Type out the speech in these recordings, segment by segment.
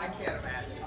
I can't imagine.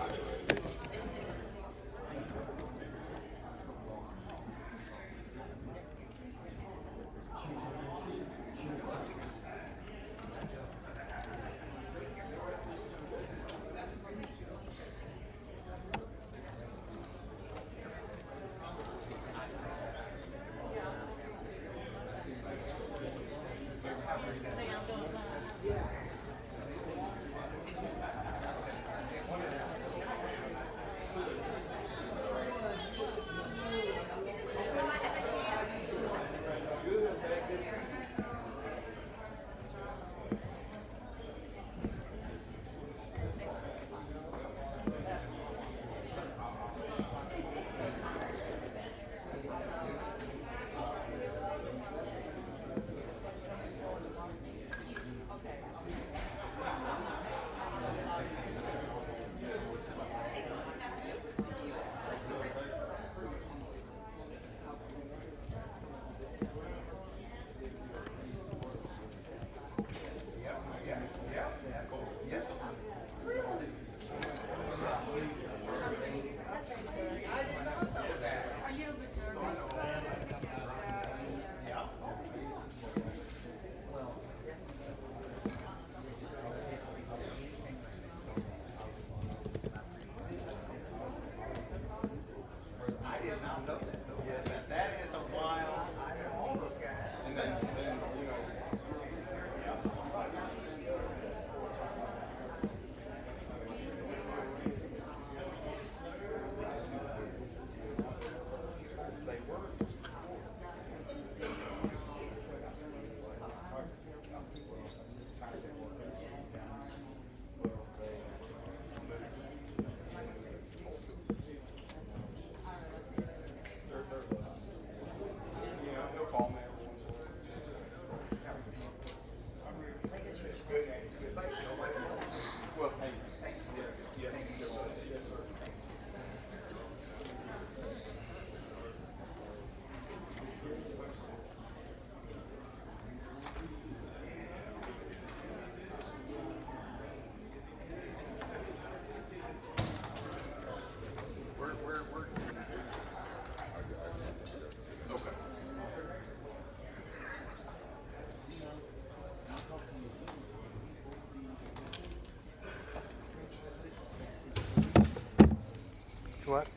What?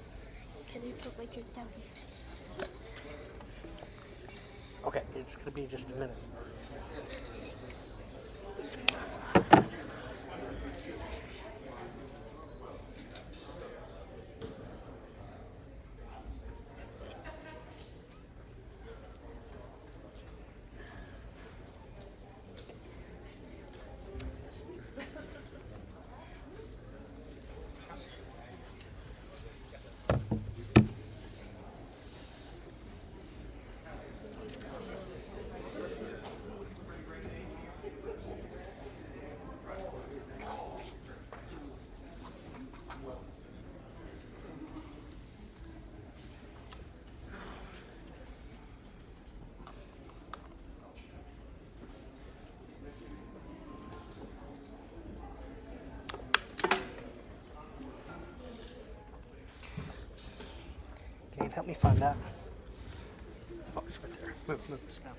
Can you put my drink down here? Okay, it's gonna be just a minute. Dane, help me find that. Oh, it's right there. Move this down.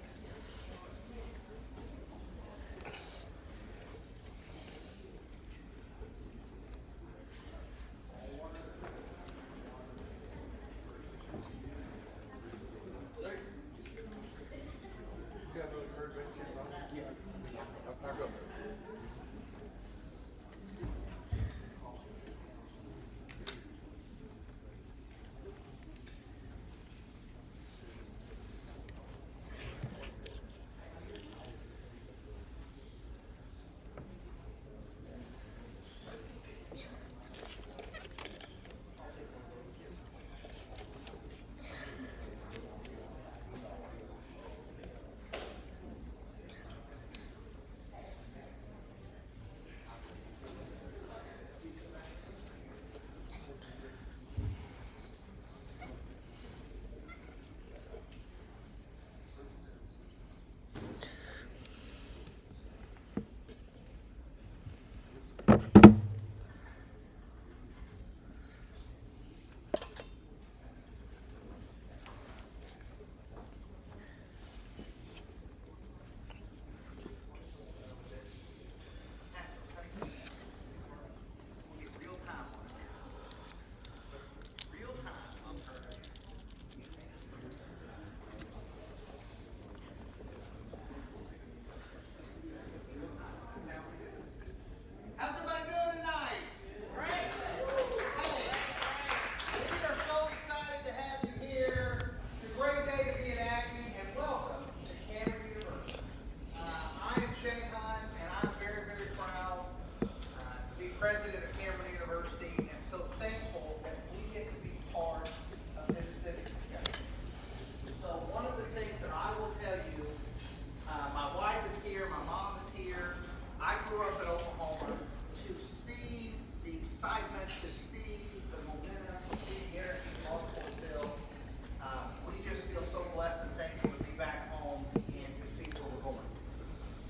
president of Cameron University, and so thankful that we get to be part of this civic discussion. So one of the things that I will tell you, my wife is here, my mom is here. I grew up in Oklahoma. To see the excitement, to see the momentum, to see the energy of our Fort Sill, we just feel so blessed and thankful to be back home and to see where we're going.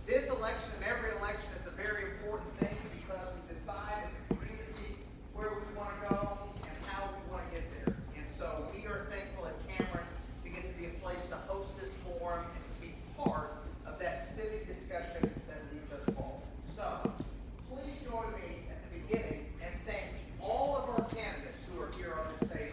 This election and every election is a very important thing because we decide as a community where we want to go and how we want to get there. And so we are thankful at Cameron to get to be a place to host this forum and to be part of that civic discussion that leads us forward. So please join me at the beginning and thank all of our candidates who are here on this stage.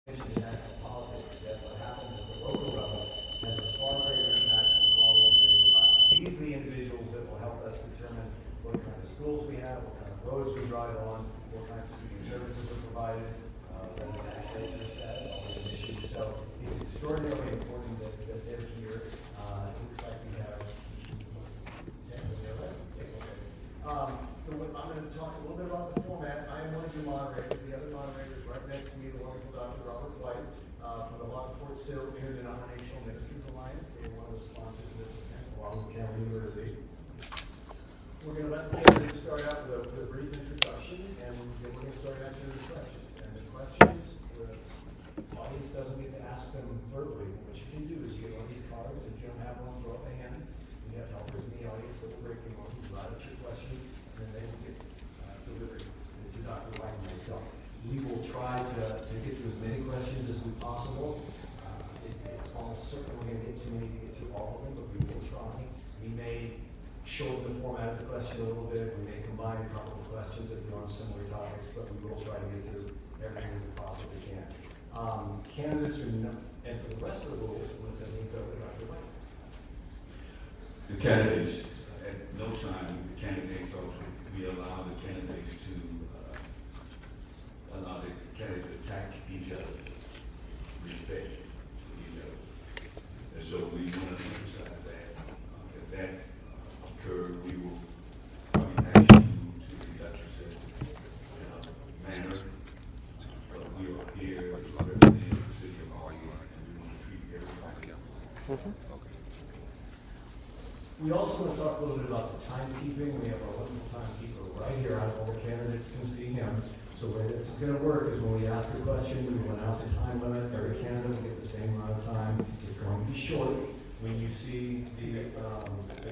National politics, that what happens at the local level has a far greater impact on the quality of daily life. These are the individuals that will help us determine what kind of schools we have, what kind of roads we drive on, what kinds of city services are provided, whether taxation is set, all those issues. So it's extraordinarily important that they're here. It looks like we have 10 I'm going to talk a little bit about the format. I am one of your moderators. The other moderators right next to me, the wonderful Dr. Robert White from the Lawton Fort Sill Interdenominational Ministries Alliance. They're one of the sponsors of this event, along with Cameron University. We're going to let the candidates start out with a brief introduction, and then we're going to start answering the questions. And the questions, the audience doesn't get to ask them verbally. What you can do is you get one of these cards. If you don't have one, throw up a hand. We have helpers in the audience that will break them on. Write out your question, and then they will get delivered to Dr. White and myself. We will try to get to as many questions as we possible. It's almost certain we're going to get too many to get through all of them, but we will try. We may shorten the format of the question a little bit. We may combine a couple of questions if they're on similar topics, but we will try to get through everything we possibly can. Candidates are not, and for the rest of the rules, we'll let things over to Dr. White. The candidates, at no time, the candidates also, we allow the candidates to attack each other, respect each other. And so we want to emphasize that. If that occurred, we will probably ask you to conduct yourself in a manner, but we are here to represent the city of Hartford, and we want to treat everybody. We also want to talk a little bit about the timekeeping. We have our wonderful timekeeper right here. All the candidates can see him. So the way this is going to work is when we ask a question, we will announce a time limit. Every candidate will get the same amount of time. It's going to be short. When you see the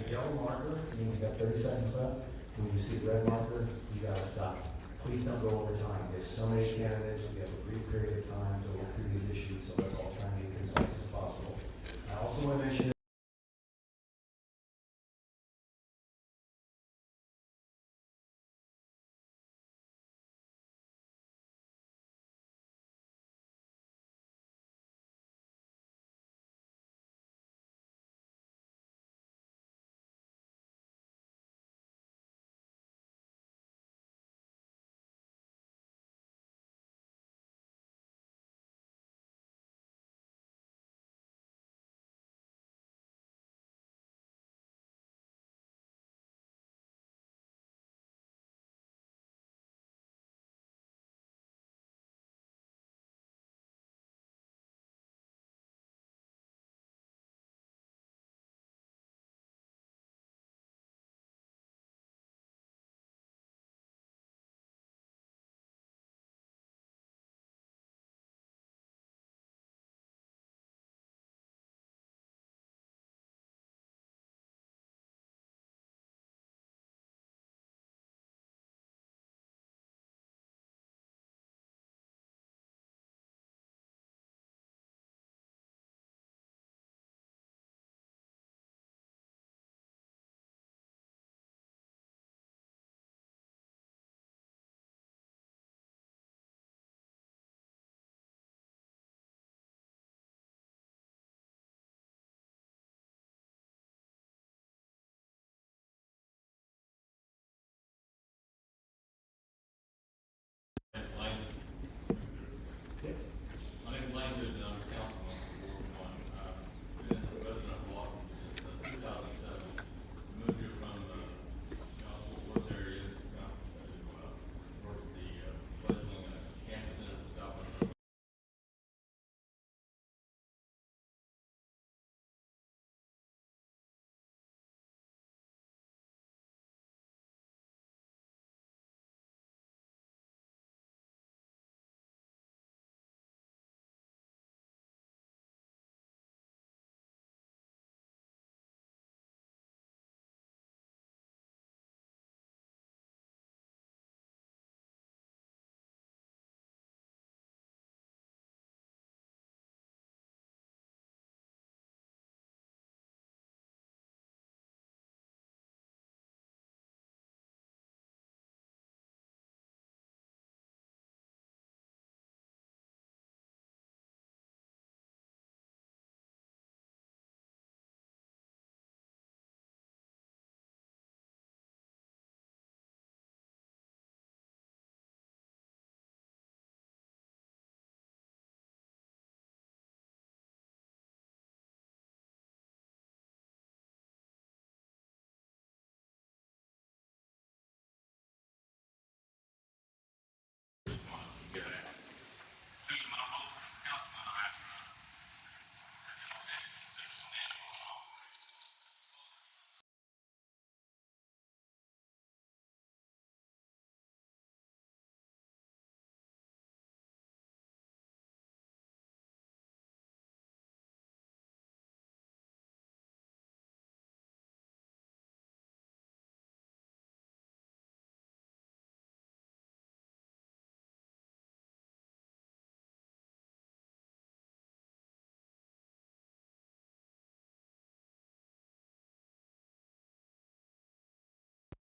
yellow marker, it means you got 30 seconds left. When you see the red marker, you got to stop. Please don't go over time. There's so many candidates. We have a brief period of time to work through these issues, so let's all try and be concise as possible. I also want to mention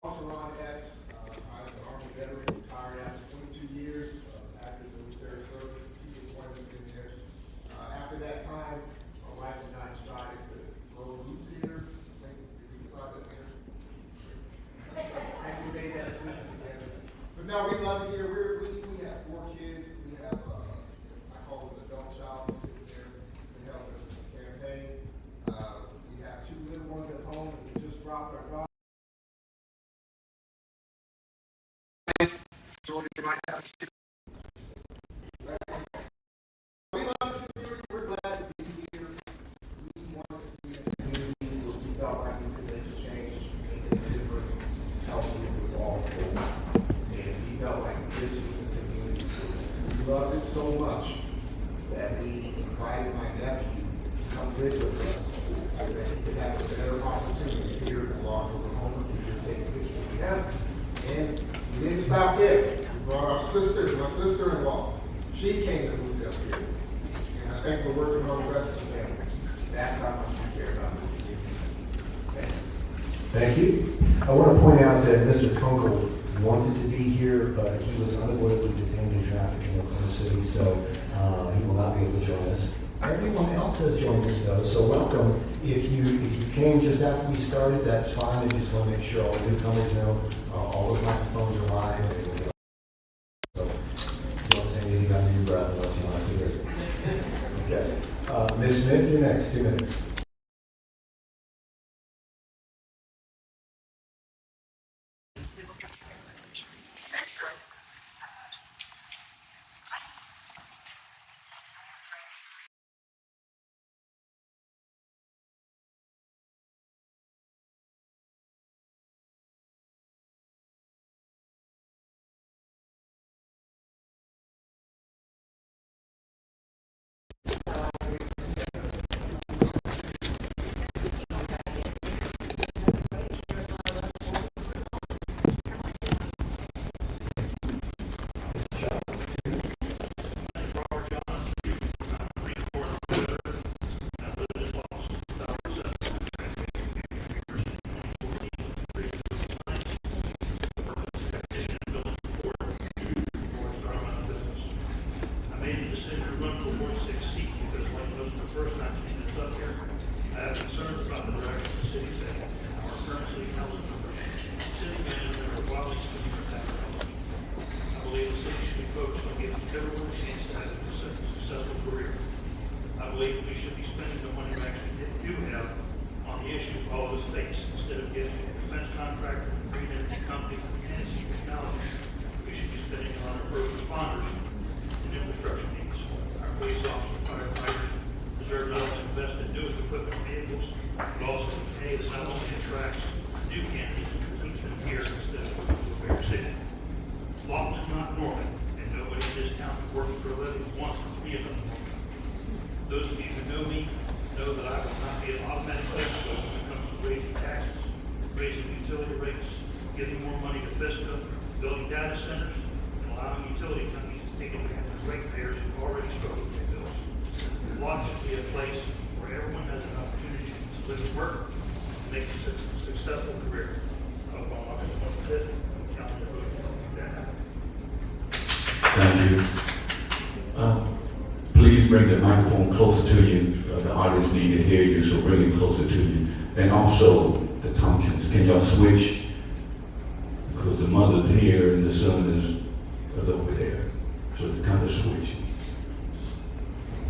Ron X. I'm an Army veteran, retired after 22 years of active military service, key deployments in there. After that time, my wife and I decided to grow roots here. I think we decided here. And we made that decision together. But no, we love it here. We have 4 kids. We have, I call it an adult child sitting here to help us with the campaign. We have 2 little ones at home, and we just dropped our daughter. We love this community. We're glad to be here. We want to be in a community where we felt like we could make a change, make a difference, help people all forward. And we felt like this was the community. We loved it so much that we invited my nephew to come live with us so that he could have a better opportunity here in Lawton, Oklahoma, to take pictures with him. And we didn't stop there. We brought our sister, my sister-in-law. She came to move up here. And I thank for working on the rest of the family. That's how much we care about this community. Thank you. I want to point out that Mr. Kunkel wanted to be here, but he was unavoidably detained in traffic in Oklahoma City, so he will not be able to join us. Everyone else has joined us though, so welcome. If you came just after we started, that's fine. I just want to make sure all the newcomers know all the microphones are live. So you don't say anything under your breath unless you want us to hear it. Okay. Ms. Smith, you're next. 2 minutes. Those of you who know me know that I will not be an automatic legislator when it comes to raising taxes, raising utility rates, giving more money to FISCA, building data centers, and allowing utility companies to take advantage of ratepayers who already struggle with their bills. Lawton should be a place where everyone has an opportunity to live and work and make a successful career. I hope I'm August 25th. Count your vote to make that happen. Thank you. Please bring the microphone closer to you. The audience need to hear you, so bring it closer to you. And also, the Tompkins, can y'all switch? Because the mother's here and the son is over there. So to kind of switch.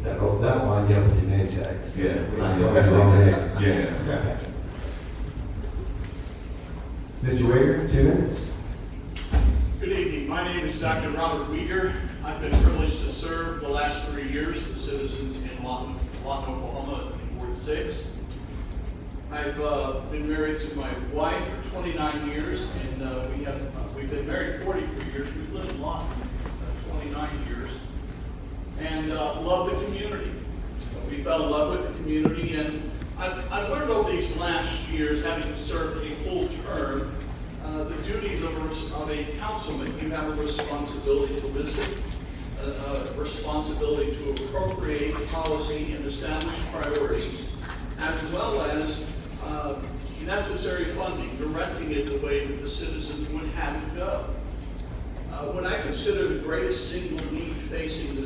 That line, yeah, with your name tags. Yeah. Yeah. Mr. Wager, 2 minutes. Good evening. My name is Dr. Robert Weger. I've been privileged to serve the last 3 years the citizens in Lawton, Oklahoma, in Ward 6. I've been married to my wife for 29 years, and we've been married 43 years. We've lived in Lawton 29 years, and love the community. We fell in love with the community, and I've learned over these last years, having served a full term, the duties of a councilman. You have a responsibility to listen, a responsibility to appropriate policy and establish priorities, as well as necessary funding, directing it the way that the citizens would have it go. When I consider the greatest single need facing the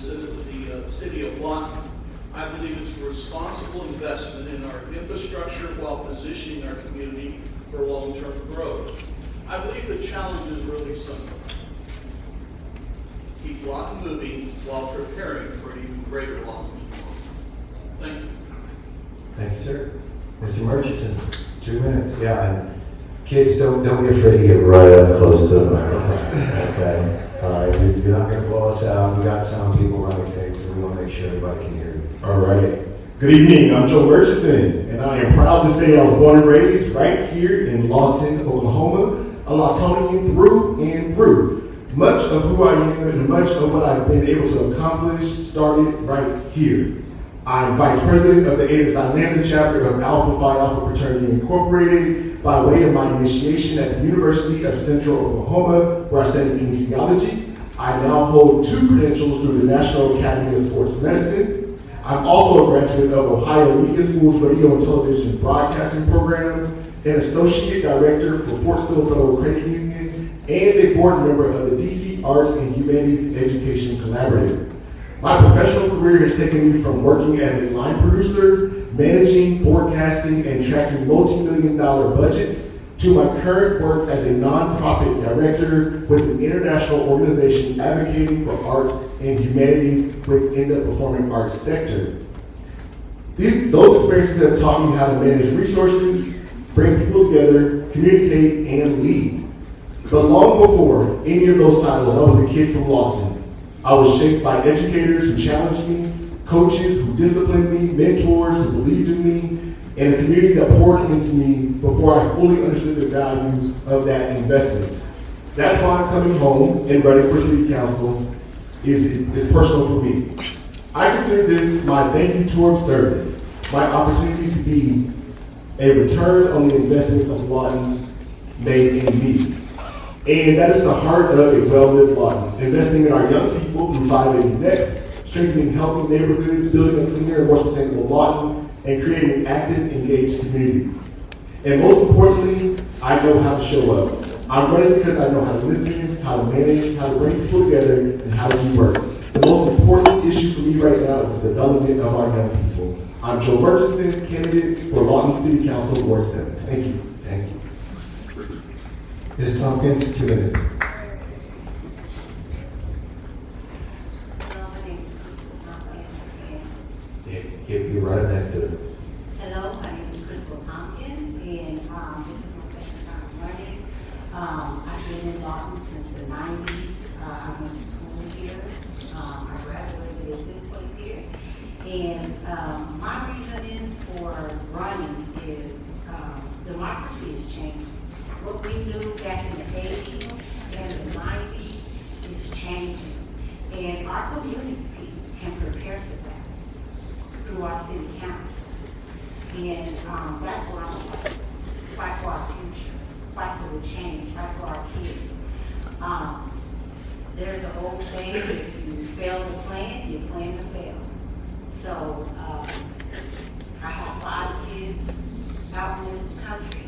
city of Lawton, I believe it's a responsible investment in our infrastructure while positioning our community for long-term growth. I believe the challenge is really simple. Keep Lawton moving while preparing for an even greater Lawton tomorrow. Thank you. Thank you, sir. Mr. Murchison, 2 minutes. Yeah, and kids, don't be afraid to get right up close to the microphone. Okay. All right. You're not going to blow us out. We got sound people running things, so we want to make sure everybody can hear you. All right. Good evening. I'm Joe Murchison, and I am proud to say I was born and raised right here in Lawton, Oklahoma, a Lawtonian through and through. Much of who I am and much of what I've been able to accomplish started right here. I'm Vice President of the Eta Psi Lambda chapter of Alpha Phi Alpha Fraternity Incorporated by way of my initiation at the University of Central Oklahoma, where I studied kinesiology. I now hold 2 credentials through the National Academy of Sports Medicine. I'm also a graduate of Ohio Media School's Radio and Television Broadcasting Program, an Associate Director for Fort Sill Federal Credit Union, and a board member of the DC Arts and Humanities Education Collaborative. My professional career has taken me from working as a line producer, managing, forecasting, and tracking multi-million-dollar budgets to my current work as a nonprofit director with an international organization advocating for arts and humanities within the performing arts sector. Those experiences have taught me how to manage resources, bring people together, communicate, and lead. But long before any of those titles, I was a kid from Lawton. I was shaped by educators who challenged me, coaches who disciplined me, mentors who believed in me, and a community that poured into me before I fully understood the value of that investment. That's why I'm coming home and running for city council is personal for me. I consider this my thank you towards service, my opportunity to be a return on the investment of Lawton made in me. And that is the heart of a well-lived Lawton, investing in our young people through 580 Next, strengthening healthy neighborhoods, building a cleaner and more sustainable Lawton, and creating active, engaged communities. And most importantly, I know how to show up. I'm running because I know how to listen, how to manage, how to bring people together, and how to do work. The most important issue for me right now is the development of our young people. I'm Joe Murchison, candidate for Lawton City Council Ward 7. Thank you. Thank you. Ms. Tompkins, 2 minutes. Hello, my name is Crystal Tompkins. You're right next to it. Hello, my name is Crystal Tompkins, and this is my second time running. I've been in Lawton since the 90s. I went to school here. I graduated at this place here. And my reasoning for running is democracy is changing. What we knew back in the 80s and the 90s is changing. And our community can prepare for that through our city council. And that's what I'm like. Fight for our future, fight for the change, fight for our kids. There's an old saying, if you fail to plan, you plan to fail. So I have 5 kids out in this country.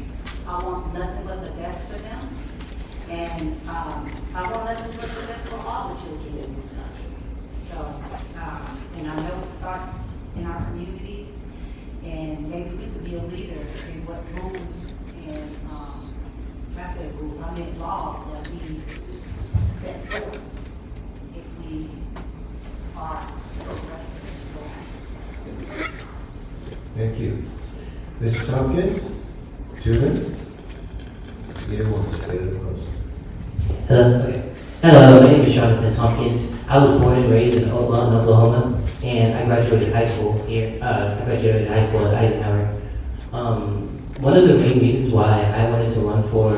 I want nothing but the best for them. And I want nothing but the best for all the children in this country. So, and I know it starts in our communities, and maybe we could be a leader in what rules and, when I say rules, I mean laws that we set forth if we are progressive. Thank you. Ms. Tompkins, 2 minutes. You want to stay there close. Hello, my name is Jonathan Tompkins. I was born and raised in Lawton, Oklahoma, and I graduated high school here. I graduated high school at Eisenhower. One of the main reasons why I wanted to run for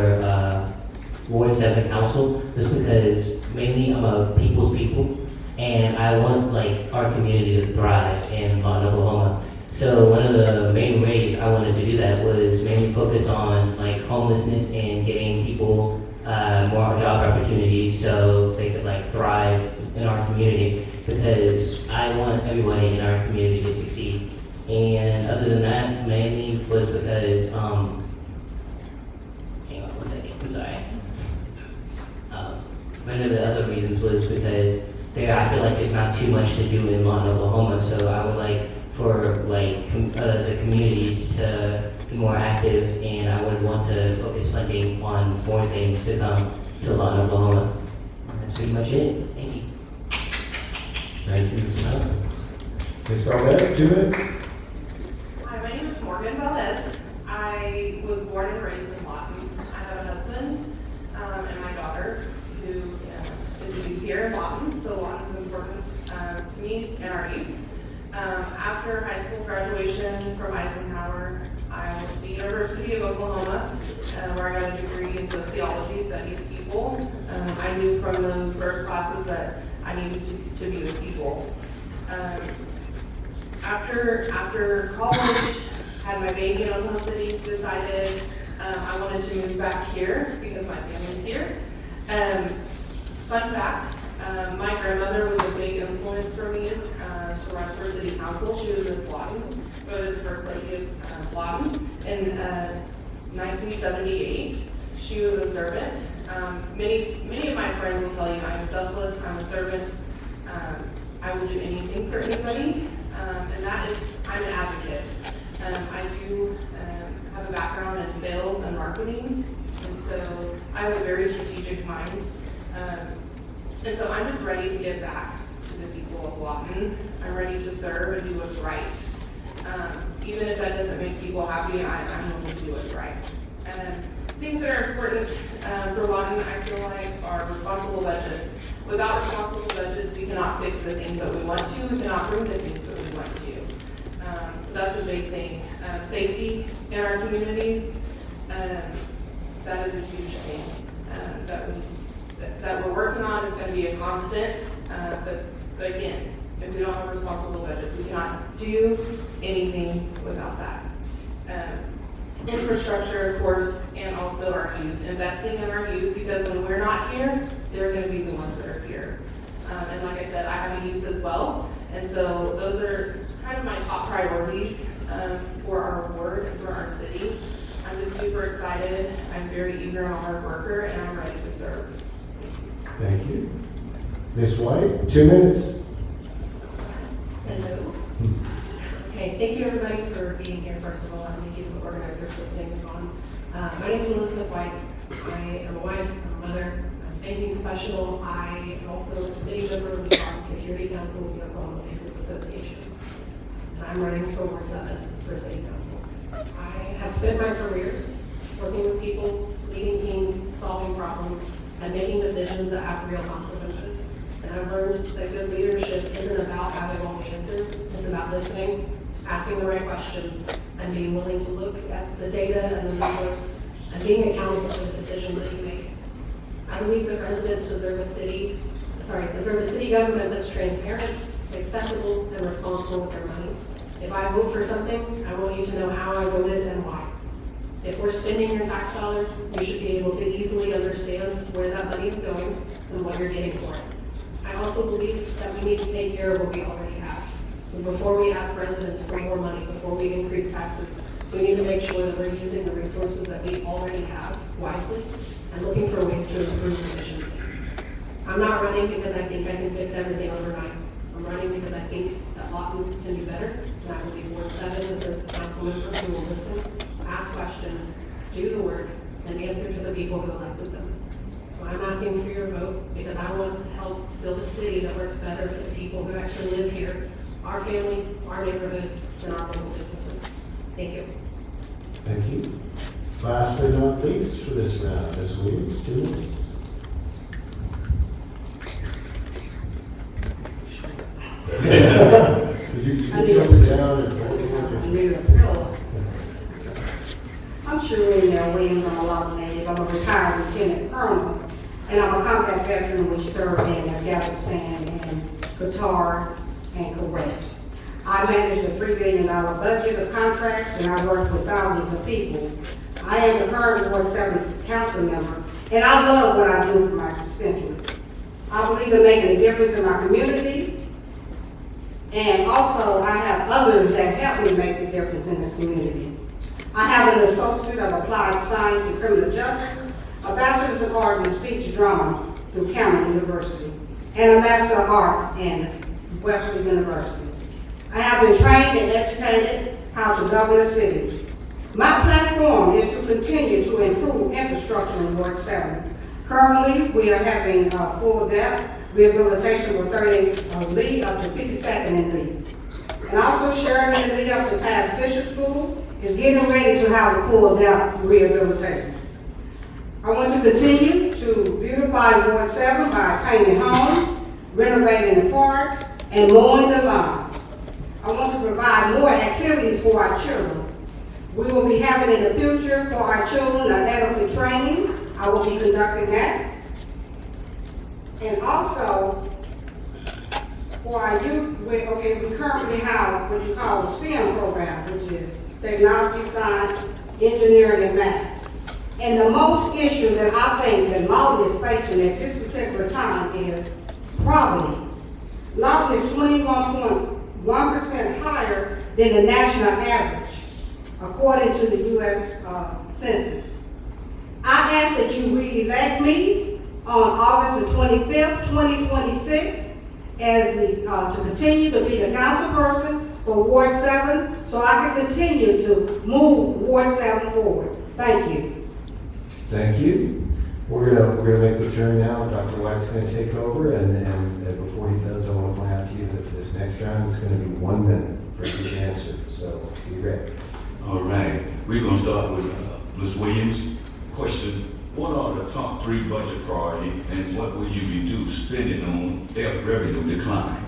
Ward 7 Council was because mainly I'm a people's people, and I want our community to thrive in Lawton, Oklahoma. So one of the main ways I wanted to do that was mainly focus on homelessness and getting people more job opportunities so they could thrive in our community, because I want everybody in our community to succeed. And other than that, mainly was because sorry. One of the other reasons was because I feel like there's not too much to do in Lawton, Oklahoma, so I would like for the communities to be more active, and I would want to focus funding on more things to come to Lawton, Oklahoma. That's pretty much it. Thank you. Thank you, Mr. Malcolm. Ms. Valdez, 2 minutes. Hi, my name is Morgan Valdez. I was born and raised in Lawton. I have a husband and my daughter who is a youth here in Lawton, so Lawton is important to me and our youth. After high school graduation from Eisenhower, I went to the University of Oklahoma, where I got a degree in sociology, study of people. I knew from those first classes that I needed to be with people. After college, had my baby in Oklahoma City, decided I wanted to move back here because my family's here. Fun fact, my grandmother was a big influence for me to run for city council. She was Miss Lawton, voted the first lady of Lawton. In 1978, she was a servant. Many of my friends will tell you I'm selfless, I'm a servant, I will do anything for anybody, and that is, I'm an advocate. I do have a background in sales and marketing, and so I have a very strategic mind. And so I'm just ready to give back to the people of Lawton. I'm ready to serve and do what's right. Even if that doesn't make people happy, I'm willing to do what's right. Things that are important for Lawton, I feel like, are responsible budgets. Without responsible budgets, we cannot fix the things that we want to. We cannot bring the things that we want to. So that's a big thing. Safety in our communities, that is a huge thing that we're working on. Is going to be a constant, but again, if we don't have responsible budgets, we cannot do anything without that. Infrastructure, of course, and also our youth. Investing in our youth, because when we're not here, they're going to be the ones that are here. And like I said, I have a youth as well, and so those are kind of my top priorities for our ward and for our city. I'm just super excited. I'm very eager and a hard worker, and I'm ready to serve. Thank you. Ms. White, 2 minutes. Hello. Okay, thank you everybody for being here, first of all, and thank you to the organizers for putting this on. My name is Elizabeth White. I am a wife, I'm a mother, I'm a banking professional. I am also a committee member of the Cybersecurity Council with the Oklahoma Bankers Association. And I'm running for Ward 7 for City Council. I have spent my career working with people, leading teams, solving problems, and making decisions that have real consequences. And I've learned that good leadership isn't about having all the answers. It's about listening, asking the right questions, and being willing to look at the data and the numbers, and being accountable for the decisions that you make. I believe that residents deserve a city government that's transparent, acceptable, and responsible with their money. If I vote for something, I want you to know how I voted and why. If we're spending your tax dollars, you should be able to easily understand where that money is going and what you're getting for it. I also believe that we need to take care of what we already have. So before we ask residents for more money, before we increase taxes, we need to make sure that we're using the resources that we already have wisely and looking for ways to improve efficiency. I'm not running because I think I can fix everything overnight. I'm running because I think that Lawton can do better, and I believe Ward 7 deserves a council member who will listen, ask questions, do the work, and answer to the people who elected them. So I'm asking for your vote because I want to help build a city that works better for the people who actually live here, our families, our neighborhoods, and our local businesses. Thank you. Thank you. Last but not least for this round, Ms. Williams, 2 minutes. I'm Shirley Williams. I'm a Lawton native. I'm a retired lieutenant colonel, and I'm a combat veteran which served in Afghanistan and Qatar and Kuwait. I manage a $3 billion budget of contracts, and I work with thousands of people. I am the current Ward 7 council member, and I love what I do for my constituents. I believe in making a difference in my community, and also I have others that help me make a difference in the community. I have an associate of applied science and criminal justice. a bachelor's of arts in speech drama through Cameron University, and a master of arts in Webster University. I have been trained and educated how to govern a city. My platform is to continue to improve infrastructure in Ward 7. Currently, we are having full depth rehabilitation with 30 lead up to 52nd and lead. And also Sheridan and lead up to past Bishop School is getting ready to have a full depth rehabilitation. I want to continue to beautify Ward 7 by painting homes, renovating the parks, and mowing the lawns. I want to provide more activities for our children. We will be having in the future for our children athletic training. I will be conducting that. And also, for our youth, we currently have what you call the STEM program, which is technology, science, engineering, and math. And the most issue that I think that Lawton is facing at this particular time is poverty. Lawton is 21.1% higher than the national average, according to the U.S. Census. I ask that you re-elect me on August the 25th, 2026, as to continue to be the council person for Ward 7, so I can continue to move Ward 7 forward. Thank you. Thank you. We're gonna make the turn now. Dr. White's gonna take over, and before he does, I want to point out to you that for this next round, it's gonna be 1 minute for each answer. So be ready. All right, we're gonna start with Ms. Williams. Question: what are the top 3 budget priorities, and what will you reduce spending on if revenue decline?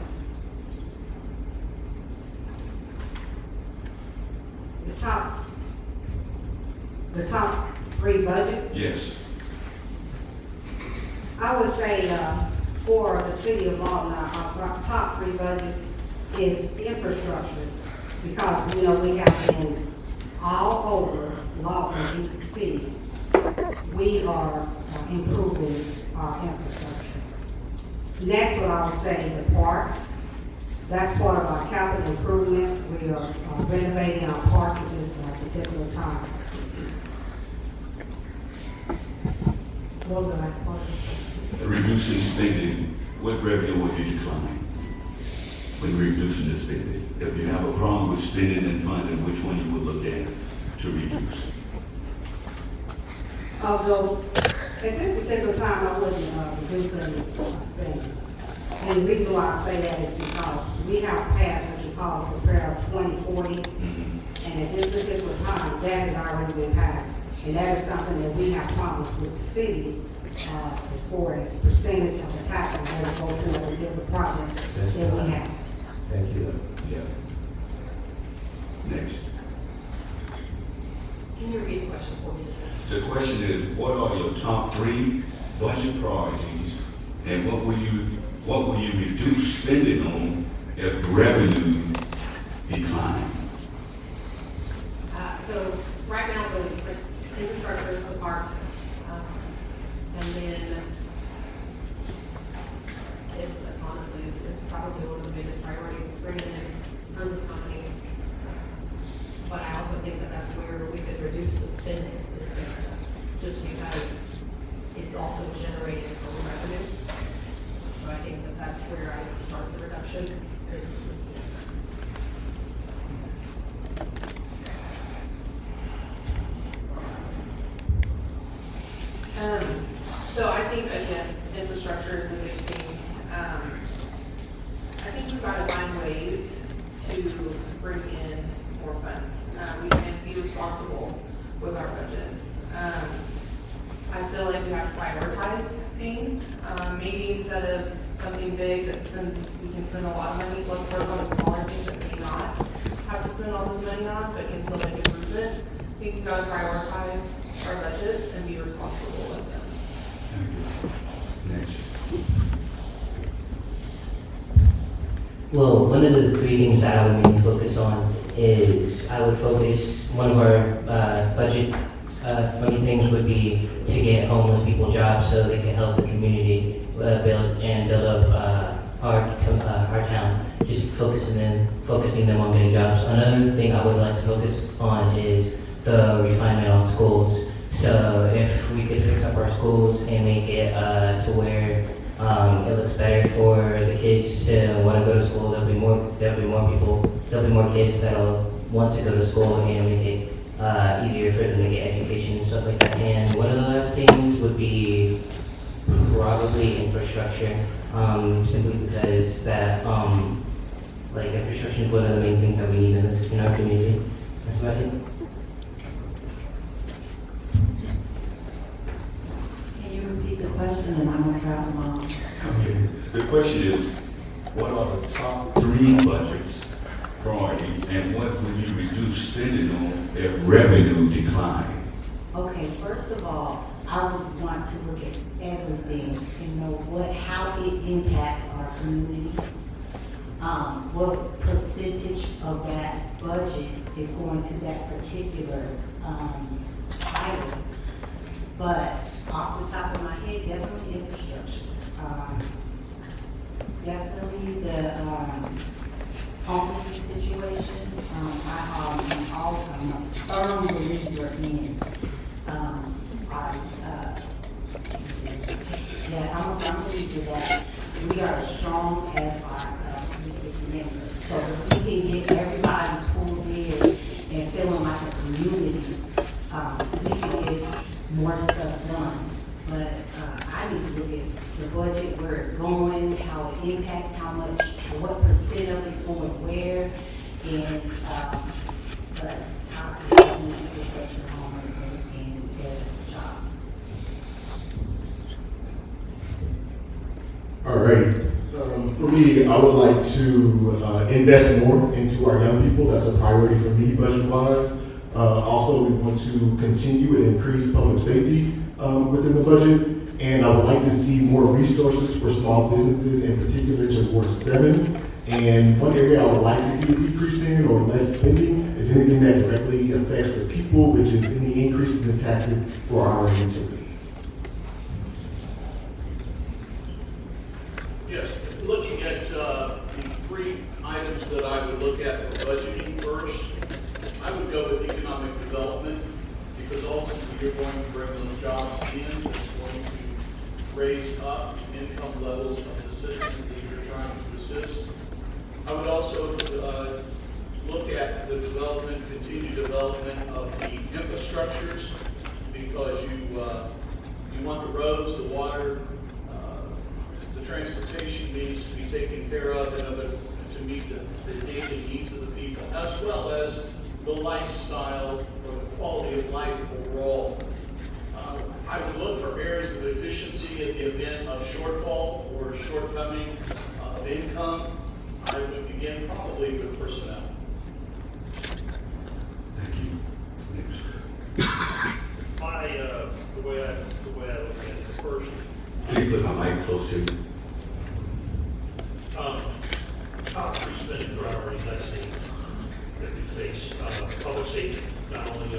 The top 3 budget? Yes. I would say for the city of Lawton, our top 3 budget is infrastructure, because we have been all over Lawton, as you can see. We are improving our infrastructure. Next, what I would say, the parks. That's part of our capital improvement. We are renovating our parks at this particular time. What was the last part? Reducing spending, what revenue would you decline when reducing the spending? If you have a problem with spending and funding, which one you would look at to reduce? Of those, at this particular time, I wouldn't reduce any spending. And the reason why I say that is because we have passed what you call Prepare 2040, and at this particular time, that has already been passed. And that is something that we have promised with the city as far as percentage of the taxes that go through the different projects that we have. Thank you. Yeah. Next. Can you repeat the question for me? The question is, what are your top 3 budget priorities, and what will you reduce spending on if revenue decline? So right now, the infrastructure, the parks, and then it's honestly is probably one of the biggest priorities. It's bringing in tons of companies, but I also think that that's where we could reduce the spending. Just because it's also generating its own revenue. So I think that that's where I would start the reduction is. So I think, again, infrastructure is a big thing. I think we've got to find ways to bring in more funds. We can be responsible with our budgets. I feel like we have to prioritize things. Maybe instead of something big that we can spend a lot of money, let's work on the smaller things that may not have to spend all this money on, but can still make improvement. We can go prioritize our budgets and be responsible with them. Next. Well, one of the 3 things that I would mainly focus on is I would focus, one of our budget funny things would be to get homeless people jobs so they can help the community build up our town. Just focusing them on getting jobs. Another thing I would like to focus on is the refinement on schools. So if we could fix up our schools and make it to where it looks better for the kids to want to go to school, there'll be more people, there'll be more kids that'll want to go to school and make it easier for them to get education and stuff like that. And one of the last things would be probably infrastructure, simply because that like infrastructure is one of the main things that we need in our community. That's about it. Can you repeat the question, and I'm gonna try to mom. Okay. The question is, what are the top 3 budgets priorities, and what would you reduce spending on if revenue decline? Okay, first of all, I would want to look at everything and know how it impacts our community. What percentage of that budget is going to that particular, item. But off the top of my head, definitely infrastructure. Definitely the, homelessness situation. I'm a firm believer in, I'm a believer that we are as strong as our community's members. So if we can get everybody pulled in and feeling like a community, we can get more stuff done. But I need to look at the budget, where it's going, how it impacts, how much, what percent of it's going where, and but top is definitely infrastructure, homelessness, and jobs. All right. For me, I would like to invest more into our young people. That's a priority for me, budget-wise. Also, we want to continue and increase public safety within the budget. And I would like to see more resources for small businesses, in particular to Ward 7. And one area I would like to see a decrease in or less spending is anything that directly affects the people, which is any increases in taxes for our utilities. Yes, looking at the 3 items that I would look at for budgeting first, I would go with economic development, because ultimately you're going to bring those jobs in, it's going to raise up income levels of the citizens that you're trying to assist. I would also look at the development, continued development of the infrastructures, because you want the roads, the water, the transportation needs to be taken care of in order to meet the daily needs of the people, as well as the lifestyle or the quality of life overall. I would look for areas of efficiency in the event of shortfall or shortcoming of income. I would begin probably with personnel. Thank you. Next. The way I look at it, first, Can you put my mic close to you? top 3 spending priorities I see that we face, public safety, not only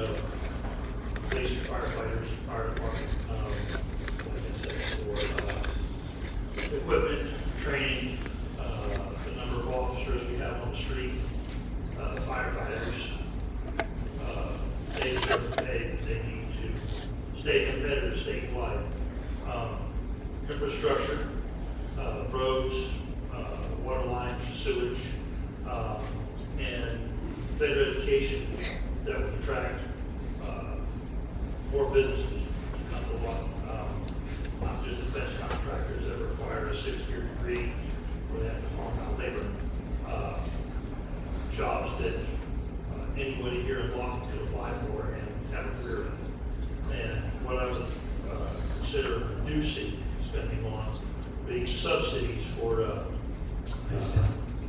police, firefighters, fire department, like I said before, equipment, training, the number of officers we have on the street, firefighters, they deserve pay, they need to stay competitive statewide. Infrastructure, roads, water lines, sewage, and better education that would attract more businesses to come to Lawton. Not just defense contractors that require a 6-year degree or they have to farm out labor. Jobs that anybody here in Lawton could apply for and have a career in. And what I would consider reducing spending on being subsidies for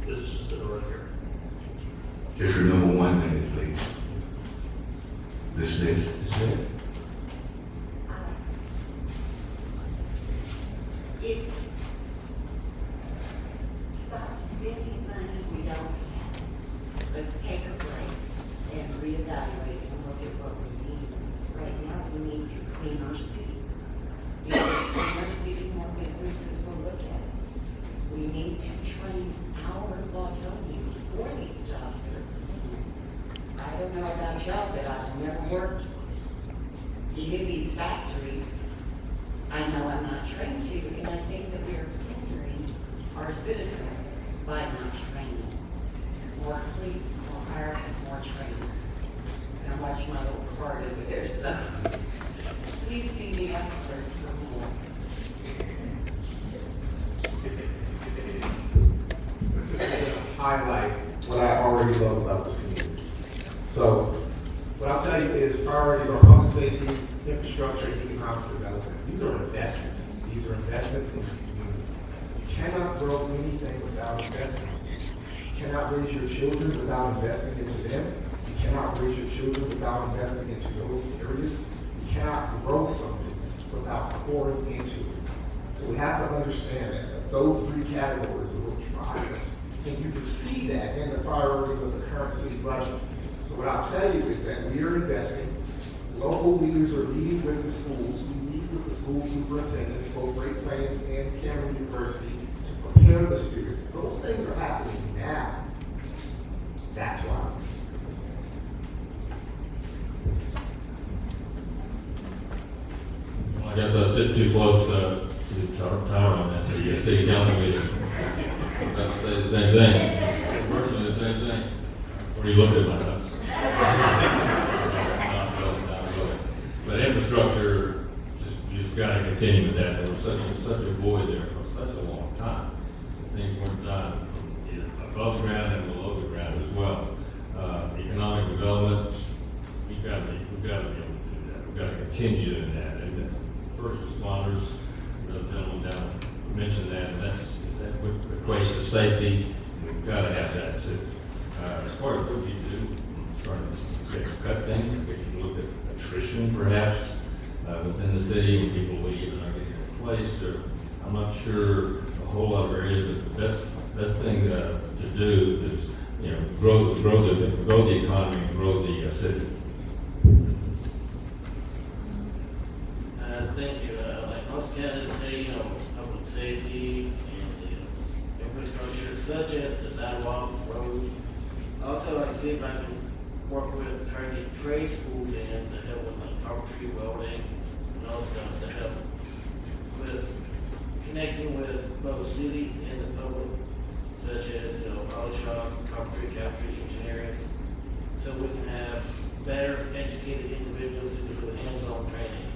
businesses that are right here. Just remember 1 minute, please. Ms. Smith. It's stop spending money we don't have. Let's take a break and reevaluate and look at what we need. Right now, we need to clean our city. If we clean our city, more businesses will look at us. We need to train our Lawtonians for these jobs that are. I don't know about y'all, but I've never worked few of these factories, I know I'm not trained to, and I think that we are hindering our citizens by not training. More police, more fire, more training. And I'm watching my little card over there, so please see me afterwards for more. This is going to highlight what I already love about this community. So, what I'll tell you is priorities are public safety, infrastructure, and economic development. These are investments. These are investments in the community. You cannot grow anything without investment. You cannot raise your children without investing into them. You cannot raise your children without investing into those areas. You cannot grow something without pouring into it. So we have to understand that those three categories are what drive us. And you can see that in the priorities of the current city budget. So what I'll tell you is that we are investing. Local leaders are meeting with the schools. We meet with the school superintendents, both Great Plains and Cameron University, to prepare the students. Those things are happening now. That's why. Well, I guess I sit too close to the tower on that. The city council meeting. That's the same thing. Virtually the same thing. What are you looking at my house? But infrastructure, you just got to continue with that. There was such a void there for such a long time. Things weren't done above the ground and below the ground as well. Economic development, we've got to be able to do that. We've got to continue doing that. And first responders, the gentleman down mentioned that, and that equates to safety. We've got to have that too. As far as what we do, starting to cut things, I guess you can look at attrition perhaps within the city when people leave and are getting replaced. Or I'm not sure a whole lot of areas, but the best thing to do is grow the economy and grow the city. Thank you. Like most candidates say, public safety and the infrastructure, such as the sidewalks, roads. Also, I see if I can work with trying to get trade schools in to help with like carpentry, welding, and all stuff to help with connecting with both city and the public, such as auto shop, carpentry, engineering, so we can have better educated individuals who can do hands-on training.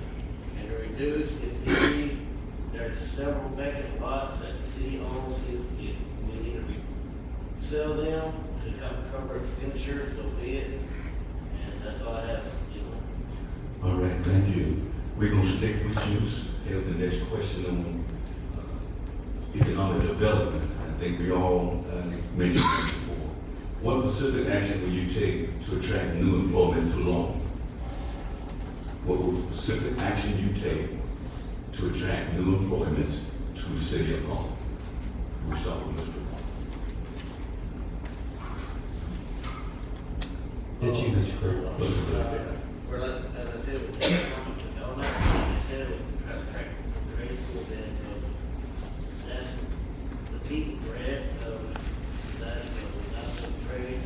And to reduce, if need, there's several vacant lots that the city owns. If we need to sell them to cover expenditures, so be it. And that's all I have. All right, thank you. We're going to stick with you. Here's the next question on economic development. I think we all mentioned it before. What specific action will you take to attract new employment to Lawton? What specific action you take to attract new employment to the city of Lawton? We'll start with Mr. That's you, Mr. Crier. We're like, as I said, with economic development, I said, we try to attract trade schools in, because that's the peak bread of that, without the trade,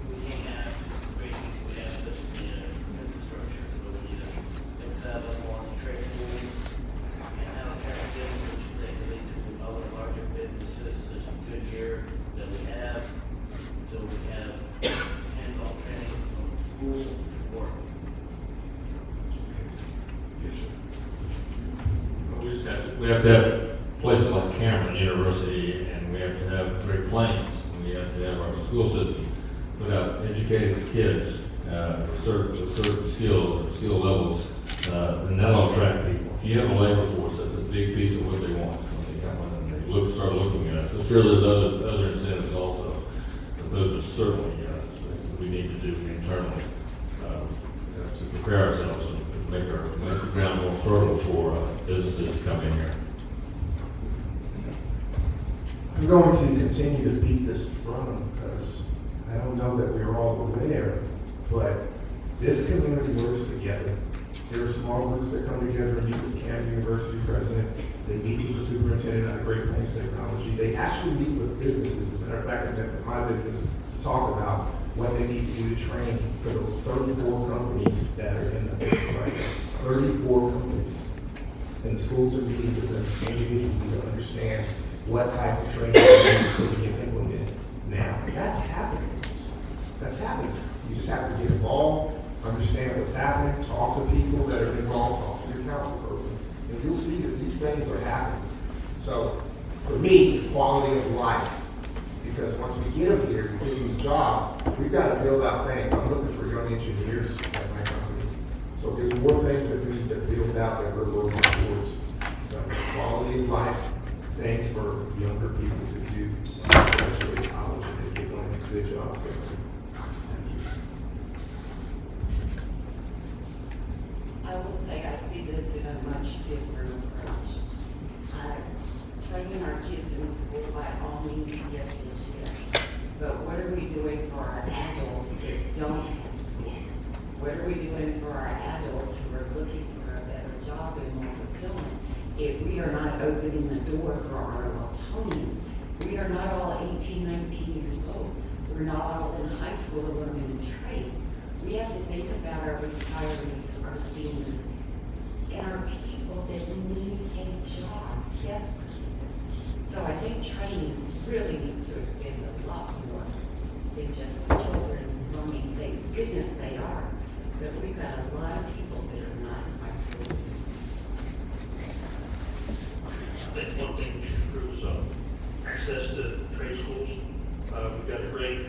we can't have great people, we have such infrastructure, so we need to emphasize on more on the trade schools, and how to attract them, which they can lead to other larger businesses, such as Goodyear, that we have, so we have hands-on training from school to work. Yes, sir. We have to have places like Cameron University, and we have to have Great Plains, and we have to have our school system put out educated kids with certain skills or skill levels, and that'll attract people. If you have a labor force, that's a big piece of what they want when they come in and they start looking at us. So sure, there's other incentives also, but those are certainly things that we need to do internally to prepare ourselves and make the ground more fertile for businesses to come in here. I'm going to continue to beat this drum because I don't know that we're all aware, but this community works together. There are small groups that come together and meet with Cameron University president. They meet with the superintendent of Great Plains Technology. They actually meet with businesses. As a matter of fact, I met with my business to talk about what they need to do to train for those 34 companies that are in the system right now. 34 companies. And the schools are meeting with them individually to understand what type of training they need to get implemented. Now, that's happening. That's happening. You just have to get involved, understand what's happening, talk to people that are involved, talk to your council person, and you'll see that these things are happening. So, for me, it's quality of life. Because once we get them here, we give them jobs, we've got to build out things. I'm looking for young engineers at my company. So there's more things that we need to build out that we're looking towards. So quality of life, things for younger people to do, graduate college, and they get one of these good jobs. Thank you. I will say I see this in a much different approach. Training our kids in school by all means, yes. But what are we doing for our adults that don't have school? What are we doing for our adults who are looking for a better job and more fulfillment? If we are not opening the door for our Lawtonians, we are not all 18, 19 years old. We're not all in high school learning a trade. We have to think about our retirees, our seniors, and our people that need a job desperately. So I think training really needs to expand a lot more than just the children learning. Thank goodness they are, but we've got a lot of people that are not in high school. I think one thing we should improve is access to trade schools. We've got a great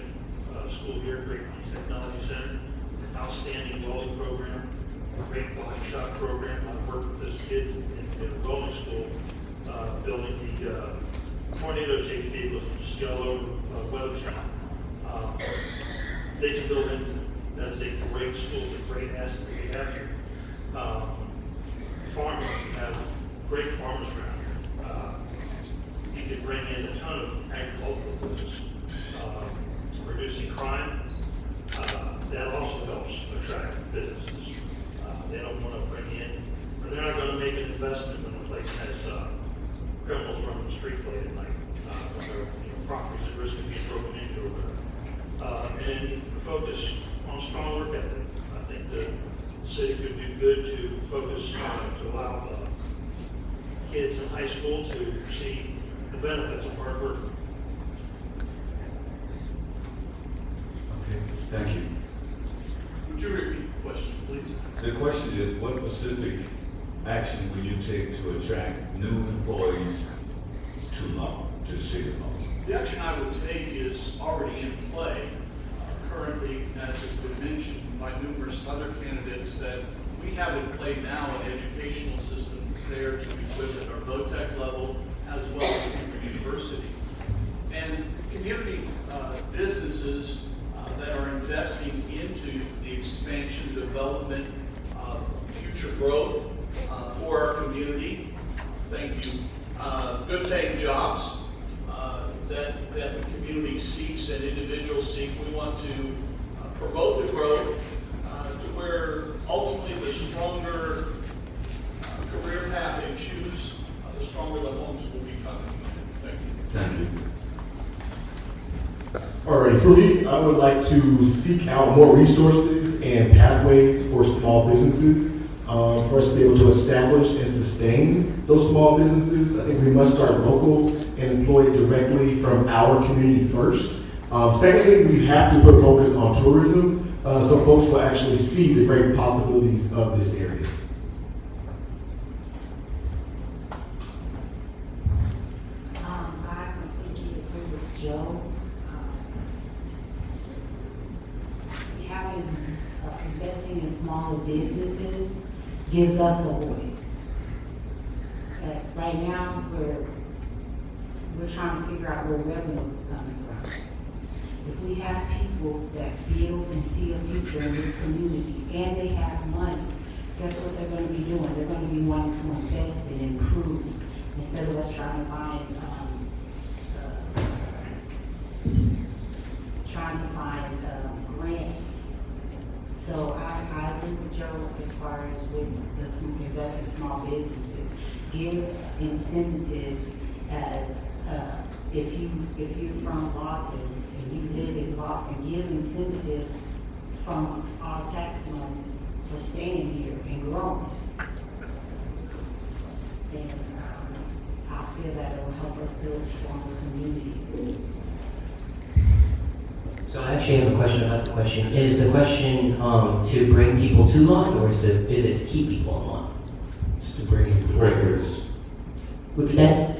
school here, great technology center, outstanding welding program, a great body shop program. I worked with this kid in a welding school, building the tornado-shaped vehicles, just yellow weld shop. They can build it. That is a great school, a great asset that we have here. Farmers have great farmers around here. You can bring in a ton of agricultural business, reducing crime. That also helps attract businesses. They don't want to bring in, or they're not going to make an investment when a place has criminals running the streets late at night, when their properties at risk of being broken into or whatever. And focus on strong work ethic. I think the city could do good to focus to allow kids in high school to see the benefits of hard work. Okay, thank you. Would you repeat the question, please? The question is, what specific action will you take to attract new employees to Lawton, to the city of Lawton? The action I would take is already in play. Currently, as has been mentioned by numerous other candidates, that we have in play now an educational system that's there to equip at our low-tech level as well as in the university. And community businesses that are investing into the expansion, development, future growth for our community. Thank you. Good paying jobs that the community seeks and individuals seek. We want to promote the growth to where ultimately the stronger career path they choose, the stronger the homes will become. Thank you. Thank you. Alrighty, for me, I would like to seek out more resources and pathways for small businesses. For us to be able to establish and sustain those small businesses, I think we must start local and employ directly from our community first. Secondly, we have to put focus on tourism so folks will actually see the great possibilities of this area. I completely agree with Joe. Investing in smaller businesses gives us a voice. Right now, we're trying to figure out where revenue is coming from. If we have people that build and see a future in this community and they have money, guess what they're going to be doing? They're going to be wanting to invest and improve instead of us trying to find grants. So I agree with Joe as far as with the invest in small businesses. Give incentives as if you're from Lawton and you live in Lawton, give incentives from our tax money for staying here and growing. And I feel that it will help us build a stronger community. So I actually have a question about the question. Is the question to bring people to Lawton, or is it to keep people on Lawton? It's to bring employers. Would that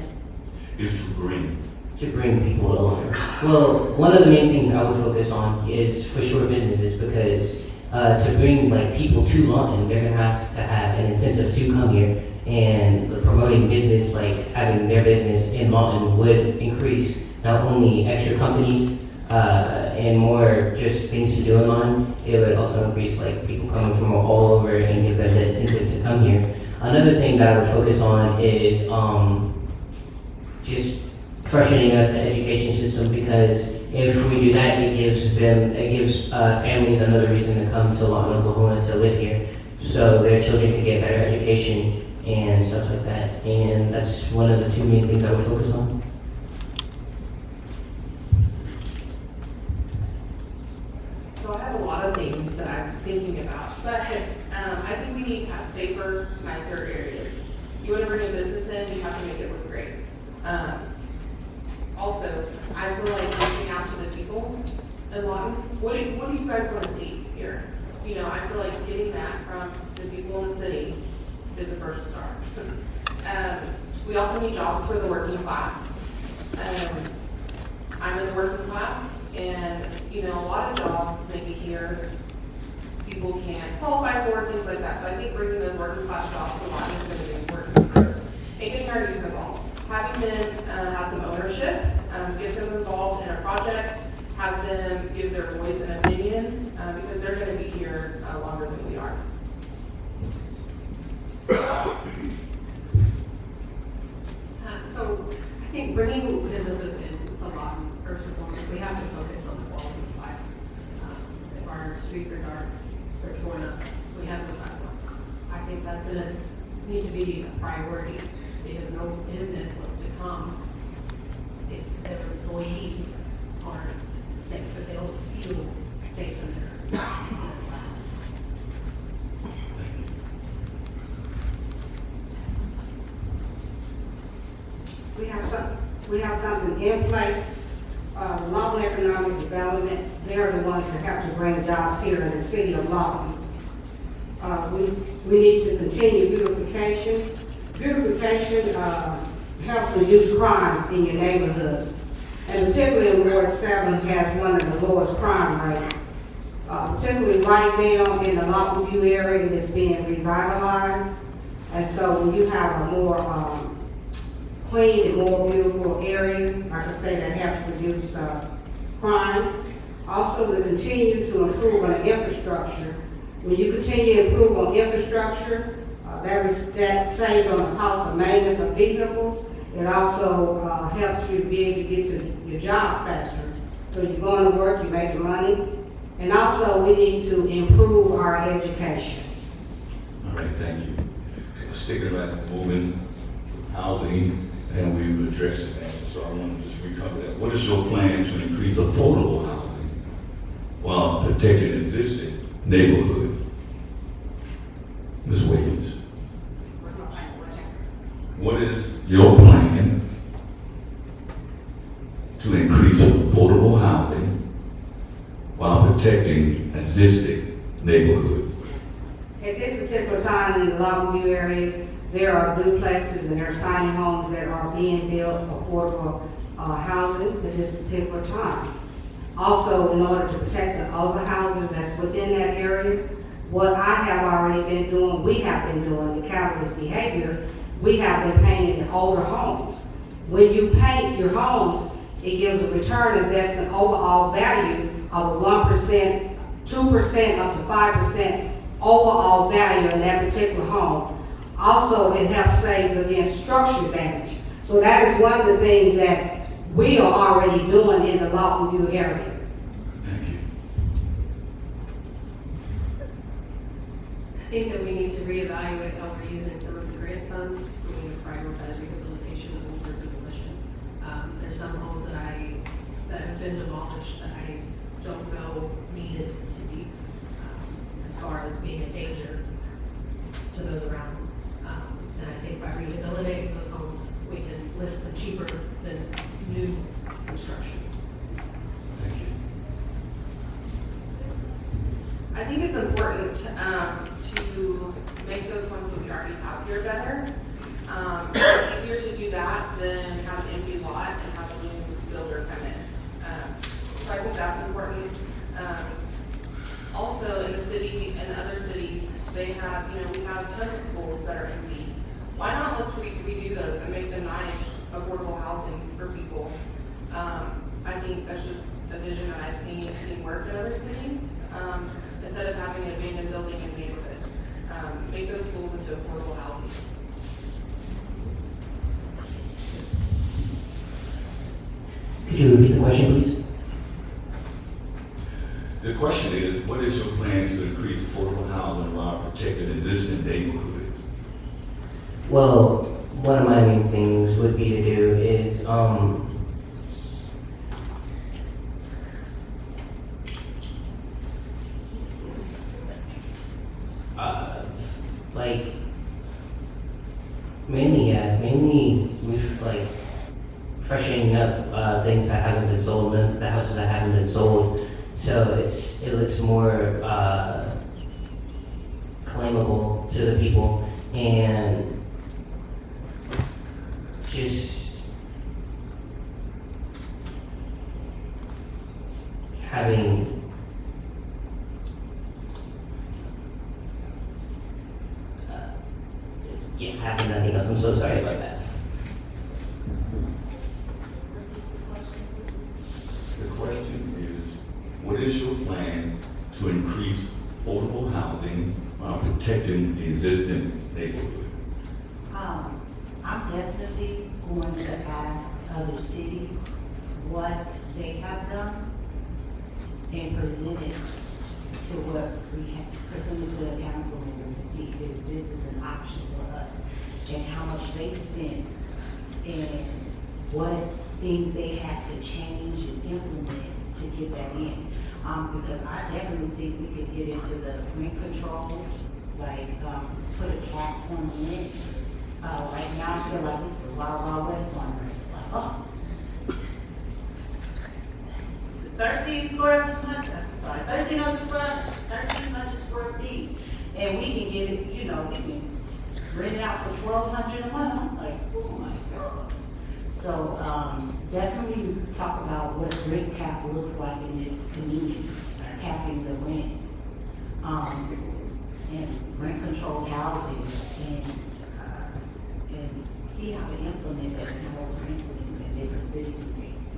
Is to bring. to bring people to Lawton? Well, one of the main things I would focus on is for sure businesses, because to bring like people to Lawton, they're gonna have to have an incentive to come here, and promoting business, like having their business in Lawton, would increase not only extra companies and more just things to do in Lawton. It would also increase like people coming from all over and give them the incentive to come here. Another thing that I would focus on is just freshening up the education system, because if we do that, it gives families another reason to come to Lawton, Oklahoma to live here, so their children can get better education and stuff like that. And that's one of the two main things I would focus on. So I have a lot of things that I'm thinking about, but I think we need to have safer, nicer areas. You want to bring a business in, you have to make it look great. Also, I feel like reaching out to the people in Lawton, what do you guys want to see here? You know, I feel like getting that from the people in the city is the first start. We also need jobs for the working class. I'm in the working class, and you know, a lot of jobs maybe here people can't qualify for, things like that. So I think bringing those working class jobs to Lawton is going to be important. And getting our youth involved, having them have some ownership, get them involved in a project, have them give their voice and opinion, because they're going to be here longer than we are. So I think bringing businesses in to Lawton, first and foremost, we have to focus on the quality of life. If our streets are dark, they're torn up, we have no sidewalks. I think that's gonna need to be a priority, because no business wants to come if their employees aren't safe, if they don't feel safe in their life. We have something in place, Lawton Economic Development. They're the ones that have to bring jobs here in the city of Lawton. We need to continue beautification. Beautification helps reduce crimes in your neighborhood, and particularly in Ward 7 has one of the lowest crime rates. Particularly right now in the Lawton View area, it is being revitalized, and so when you have a more clean and more beautiful area, like I say, that helps reduce crime. Also, we continue to improve on the infrastructure. When you continue to improve on infrastructure, that saves on the cost of maintenance of vehicles. It also helps you be able to get to your job faster. So you're going to work, you're making money. And also, we need to improve our education. All right, thank you. So sticking about moving, housing, and we've addressed that, so I want to just recover that. What is your plan to increase affordable housing while protecting existing neighborhoods? Ms. Williams. What is your plan to increase affordable housing while protecting existing neighborhoods? At this particular time in the Lawton View area, there are duplexes and there's tiny homes that are being built affordable housing at this particular time. Also, in order to protect the other houses that's within that area, what I have already been doing, we have been doing, the capitalist behavior, we have been painting the older homes. When you paint your homes, it gives a return investment overall value of 1%, 2%, up to 5% overall value in that particular home. Also, it helps saves against structure damage. So that is one of the things that we are already doing in the Lawton View area. Thank you. I think that we need to reevaluate how we're using some of the grant funds. We need to prioritize rehabilitation over demolition. There's some homes that have been demolished that I don't know needed to be, as far as being a danger to those around them. And I think by rehabilitating those homes, we can list them cheaper than new construction. Thank you. I think it's important to make those homes that we already have here better. It's easier to do that than have an empty lot and have a new builder come in. So I think that's important. Also, in the city and other cities, they have, we have tons of schools that are empty. Why not let's redo those and make them nice, affordable housing for people? I think that's just a vision that I've seen work in other cities. Instead of having an abandoned building in the neighborhood, make those schools into affordable housing. Could you repeat the question, please? The question is, what is your plan to increase affordable housing while protecting existing neighborhood? Well, one of my main things would be to do is, mainly with freshening up things that haven't been sold, the houses that haven't been sold, so it looks more claimable to the people, and just having having nothing else. I'm so sorry about that. The question is, what is your plan to increase affordable housing while protecting the existing neighborhood? I'm definitely going to ask other cities what they have done and present it to what we have, present it to the council members to see if this is an option for us and how much they spend and what things they have to change and implement to get that in. Because I definitely think we could get into the rent control, put a cap on the rent. Right now, I feel like it's a wild west on rent. Like, oh, it's 1300 square feet, and we can get it, we can rent it out for $1,200 a month. I'm like, oh my gosh. So definitely talk about what rent cap looks like in this community, capping the rent, and rent controlled housing, and see how to implement that and how it was implemented in different cities and states.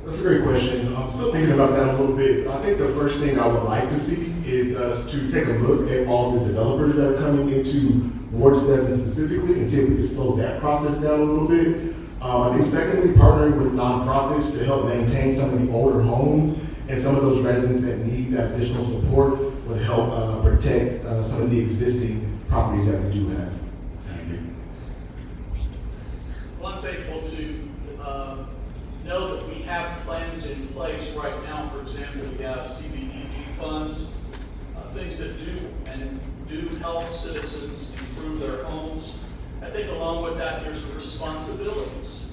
That's a great question. I'm still thinking about that a little bit. I think the first thing I would like to see is us to take a look at all the developers that are coming into Ward 7 specifically and see if we can slow that process down a little bit. I think secondly, partnering with nonprofits to help maintain some of the older homes and some of those residents that need that additional support would help protect some of the existing properties that we do have. Thank you. Well, I'm thankful to know that we have plans in place right now. For example, we have CBDG funds, things that do help citizens improve their homes. I think along with that, there's the responsibilities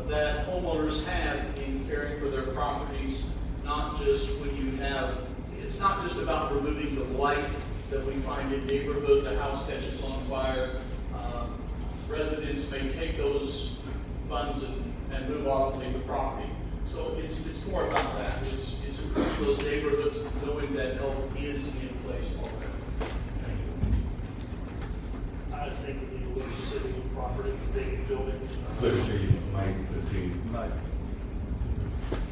that homeowners have in caring for their properties, not just when you have, it's not just about removing the blight that we find in neighborhoods, a house catches on fire. Residents may take those funds and move off and leave the property. So it's more about that. It's improving those neighborhoods, knowing that help is in place already. I think we need to look at the city with property, vacant buildings. Mike, 15.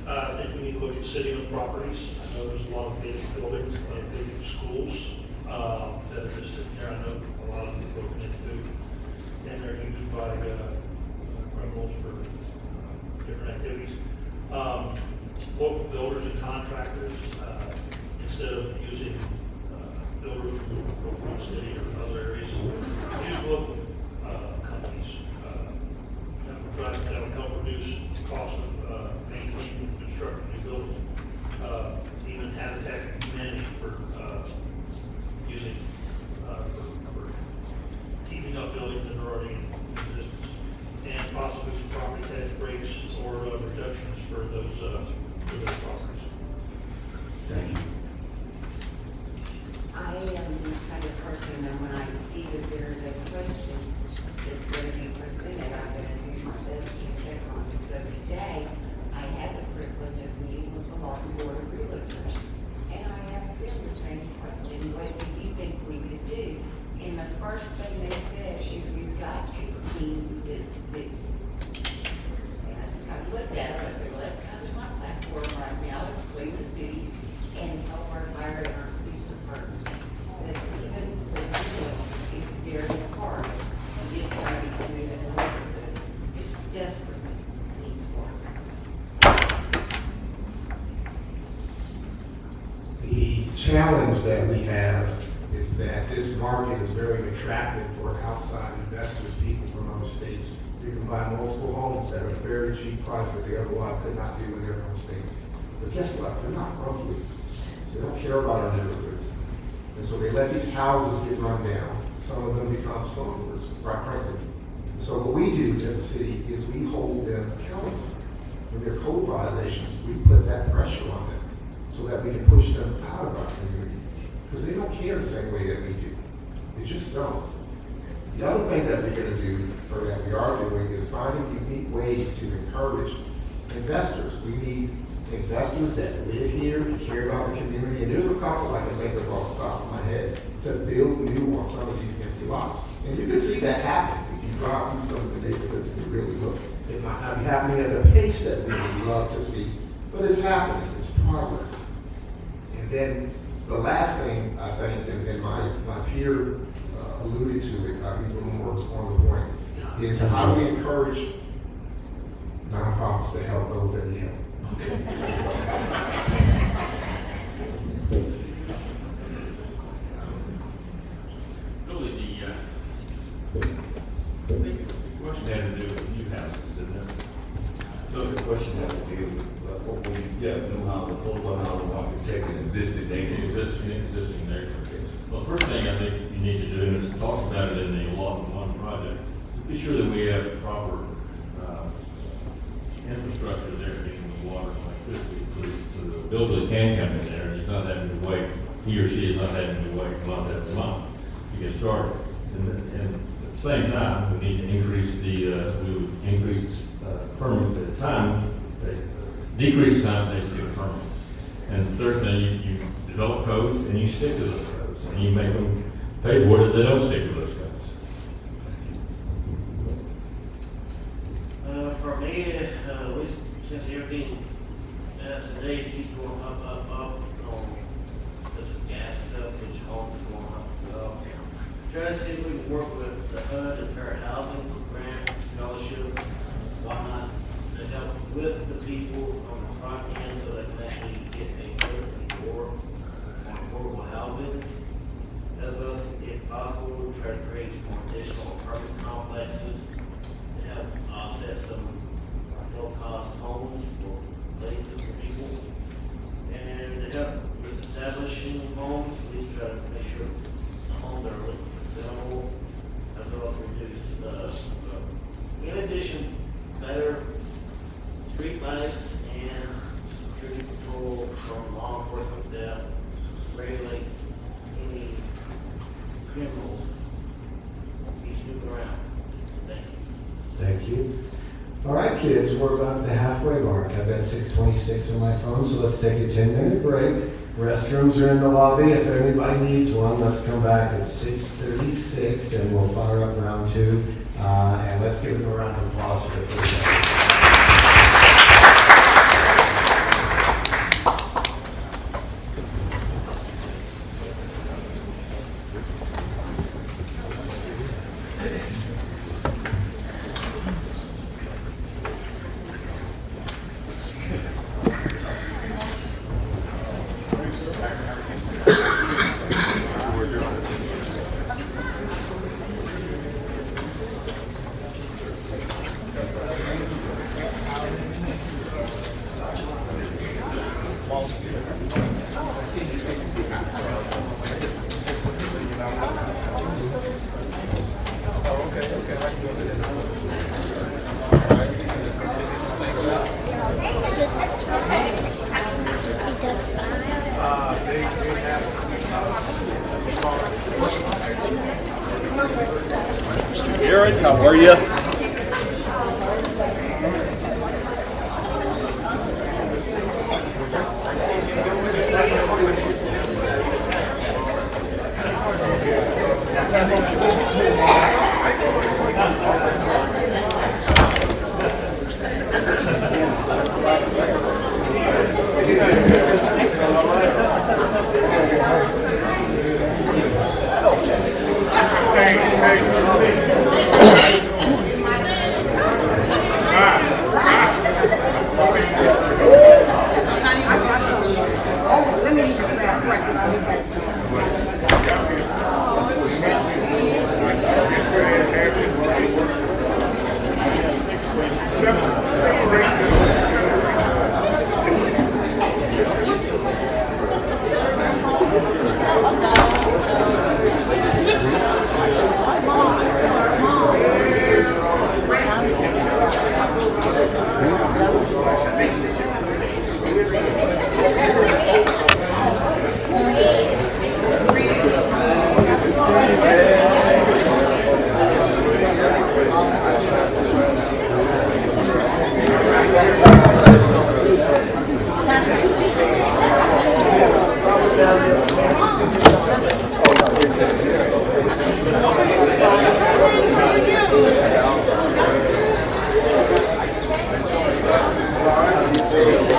I think we need to look at city owned properties. I know there's a lot of vacant buildings, vacant schools, that are just sitting there. I know a lot of people are into, and they're used by, criminals for, different activities. Local builders and contractors, instead of using, builders from Oklahoma City or other areas, use local, companies. already in existence, and possibly some property tax breaks or reductions for those properties. Thank you. I am the kind of person that when I see that there is a question that's going to be presented, I'm going to do my best to check on it. So today, I had the privilege of meeting with the Lawton Board of Realtors, and I asked them the same question, what do you think we could do? And the first thing they said is, we've got to clean this city. And I just kind of looked at it, I said, well, that's kind of my platform right now, is clean the city and help our fire and our police department. That even with villages, it's very hard to get somebody to move in the neighborhood. It's desperately needs work. The challenge that we have is that this market is very attractive for outside investors, people from other states. They can buy multiple homes at a very cheap price that they otherwise could not do in their home states. But guess what? They're not from here. So they don't care about our neighborhoods. And so they let these houses get run down. Some of them become slumlords, quite frankly. And so what we do as a city is we hold them accountable. When there are code violations, we put that pressure on them so that we can push them out of our community. Because they don't care the same way that we do. They just don't. The other thing that we're going to do, or that we are doing, is finding unique ways to encourage investors. We need investors that live here and care about the community. And there's a couple I can think of off the top of my head to build new on some of these empty lots. And you can see that happen if you drive through some of the neighborhoods and you really look. It might not be happening at the pace that we would love to see, but it's happening. It's progress. And then the last thing I think, and my peer alluded to it, he's a little more on the point, is how do we encourage nonprofits to help those that need help. Really, the question had to do with new houses, didn't it? So the question has to deal with, what we, know how the affordable housing market protect an existing neighborhood. Existing neighborhood. Well, first thing I think you need to do, and it talks about it in the Lawton Town project, be sure that we have proper infrastructure there, dealing with water and electricity, so the builder can come in there and he's not having to wait, he or she is not having to wait month after month to get started. And at the same time, we need to increase permit time, decrease the time it takes to get a permit. And the third thing, you develop codes and you stick to those codes, and you make them pay for it if they don't stick to those codes. For me, at least since everything, as the days keep going up, such as gas stuff, which homes are going up as well. Try to see if we can work with the HUD and fair housing, grants, scholarships, whatnot, to help with the people on the front end so they can actually get a foot in the door on affordable housing. As well as, if possible, try to create some additional apartment complexes to help offset some low-cost homes or places for people. And to help with establishing homes, at least try to make sure the homes are livable, as well as reduce, in addition, better street lights and security control from law enforcement staff, regulate any criminals be snooping around. Thank you. Thank you. All right, kids, we're about the halfway mark. I've got 6:26 on my phone, so let's take a 10-minute break. Restrooms are in the lobby. If anybody needs one, let's come back at 6:36 and we'll fire up round 2. And let's give them a round of applause for the first round. Okay. Mr. Garrett, how are you?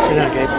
Sit down, Gabe.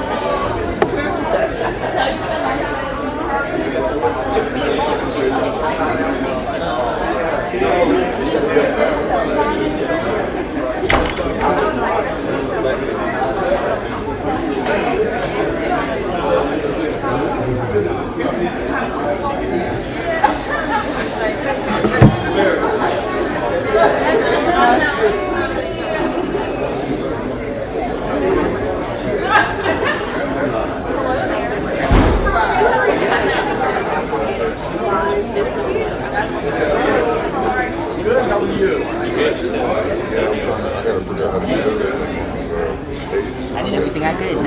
I did everything I could.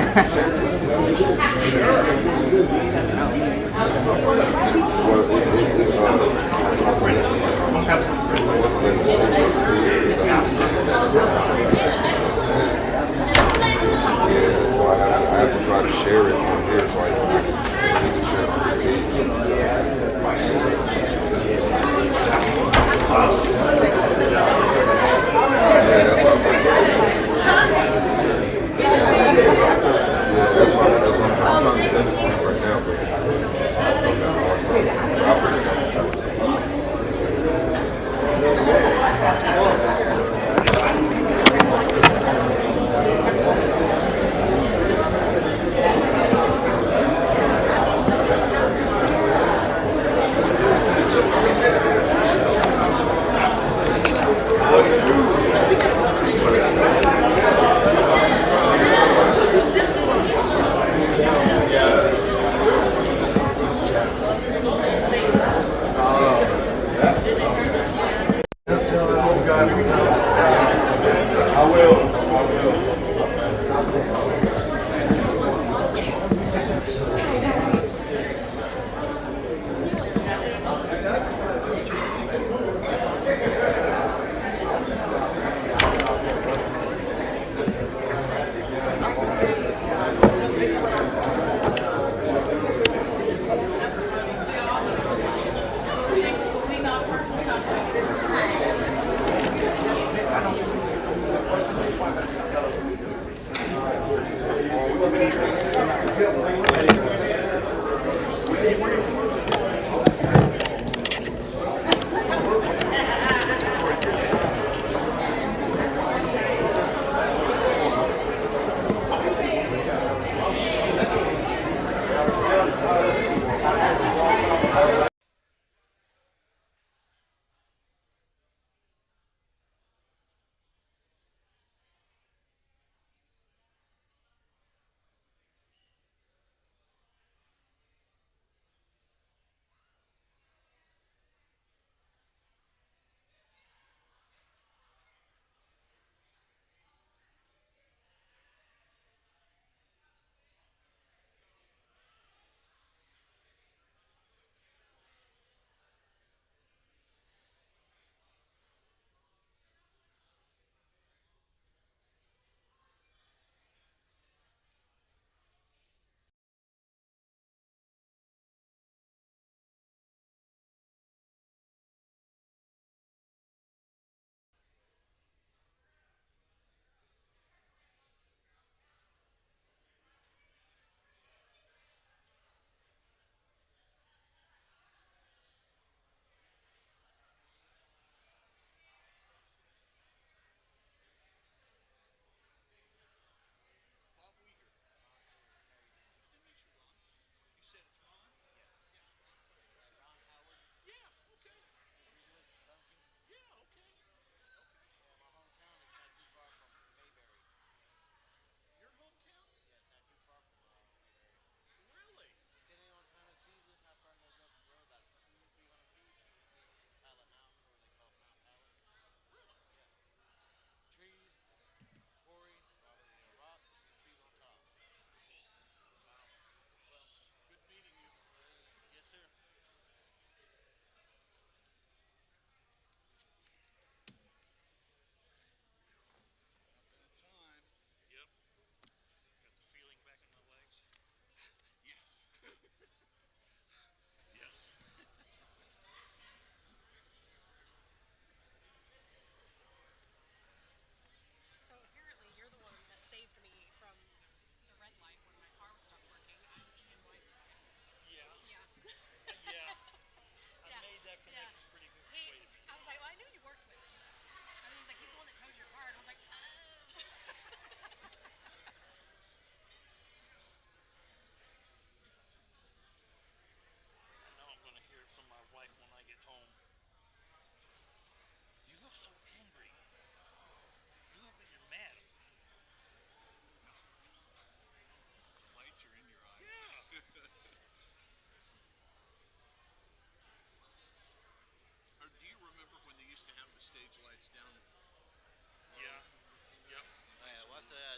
So I have to try to share it on here so I can share it on this page. That's what I'm trying to send it to you right now, but I'll figure it out.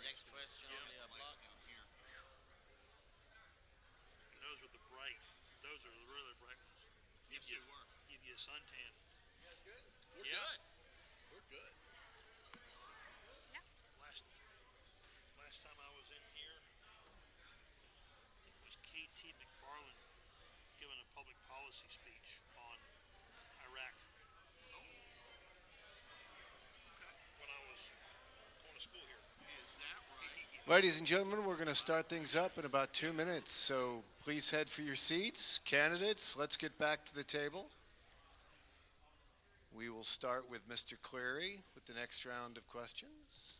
next question on the block. And those are the bright, those are the really bright ones. Give you a suntan. You guys good? We're Yeah. good. We're good. Last time I was in here, it was KT McFarland giving a public policy speech on Iraq. When I was going to school here. Is that right? Ladies and gentlemen, we're going to start things up in about 2 minutes, so please head for your seats. Candidates, let's get back to the table. We will start with Mr. Cleary with the next round of questions.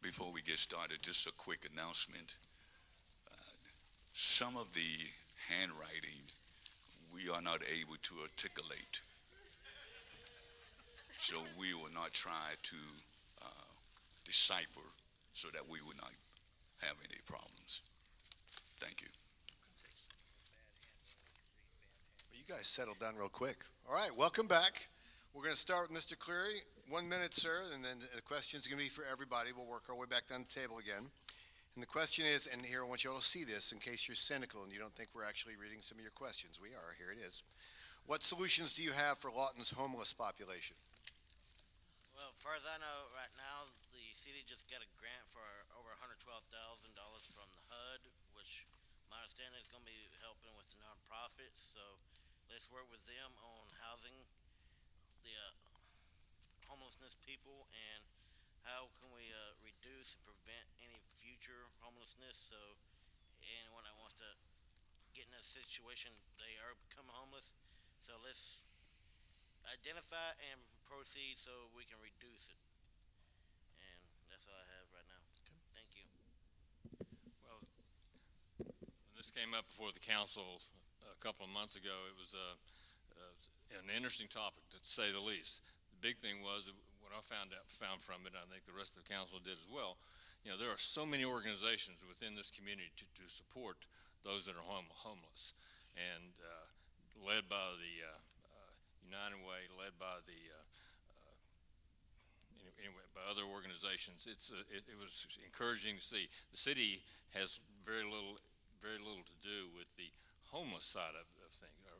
Before we get started, just a quick announcement. Some of the handwriting we are not able to articulate. So we will not try to decipher so that we will not have any problems. Thank you. You guys settled down real quick. All right, welcome back. We're going to start with Mr. Cleary. 1 minute, sir, and then the question's going to be for everybody. We'll work our way back down the table again. And the question is, and here I want you all to see this in case you're cynical and you don't think we're actually reading some of your questions. We are. Here it is. What solutions do you have for Lawton's homeless population? Well, as far as I know, right now, the city just got a grant for over $112,000 from the HUD, which my understanding is going to be helping with the nonprofits. So let's work with them on housing the homelessness people and how can we reduce and prevent any future homelessness. So anyone that wants to get in a situation, they are become homeless. So let's identify and proceed so we can reduce it. And that's all I have right now. Okay. Thank you. Well, when this came up before the council a couple of months ago, it was an interesting topic, to say the least. The big thing was what I found from it, and I think the rest of the council did as well. You know, there are so many organizations within this community to support those that are homeless, and led by the United Way, led by the anyway, by other organizations. It was encouraging to see. The city has very little to do with the homeless side of things, or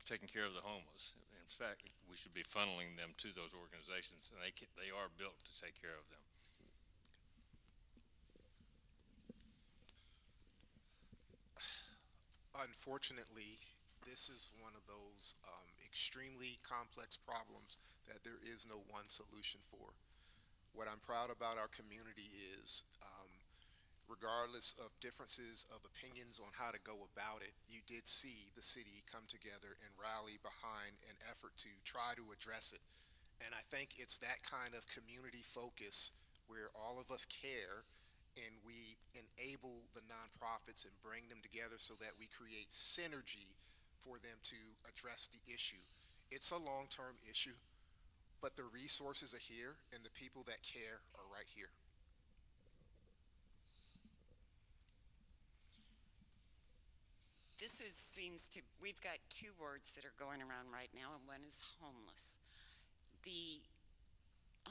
taking care of the homeless. In fact, we should be funneling them to those organizations, and they are built to take care of them. Unfortunately, this is one of those extremely complex problems that there is no one solution for. What I'm proud about our community is, regardless of differences of opinions on how to go about it, you did see the city come together and rally behind an effort to try to address it. And I think it's that kind of community focus where all of us care and we enable the nonprofits and bring them together so that we create synergy for them to address the issue. It's a long-term issue, but the resources are here and the people that care are right here. This we've got two words that are going around right now, and one is homeless. The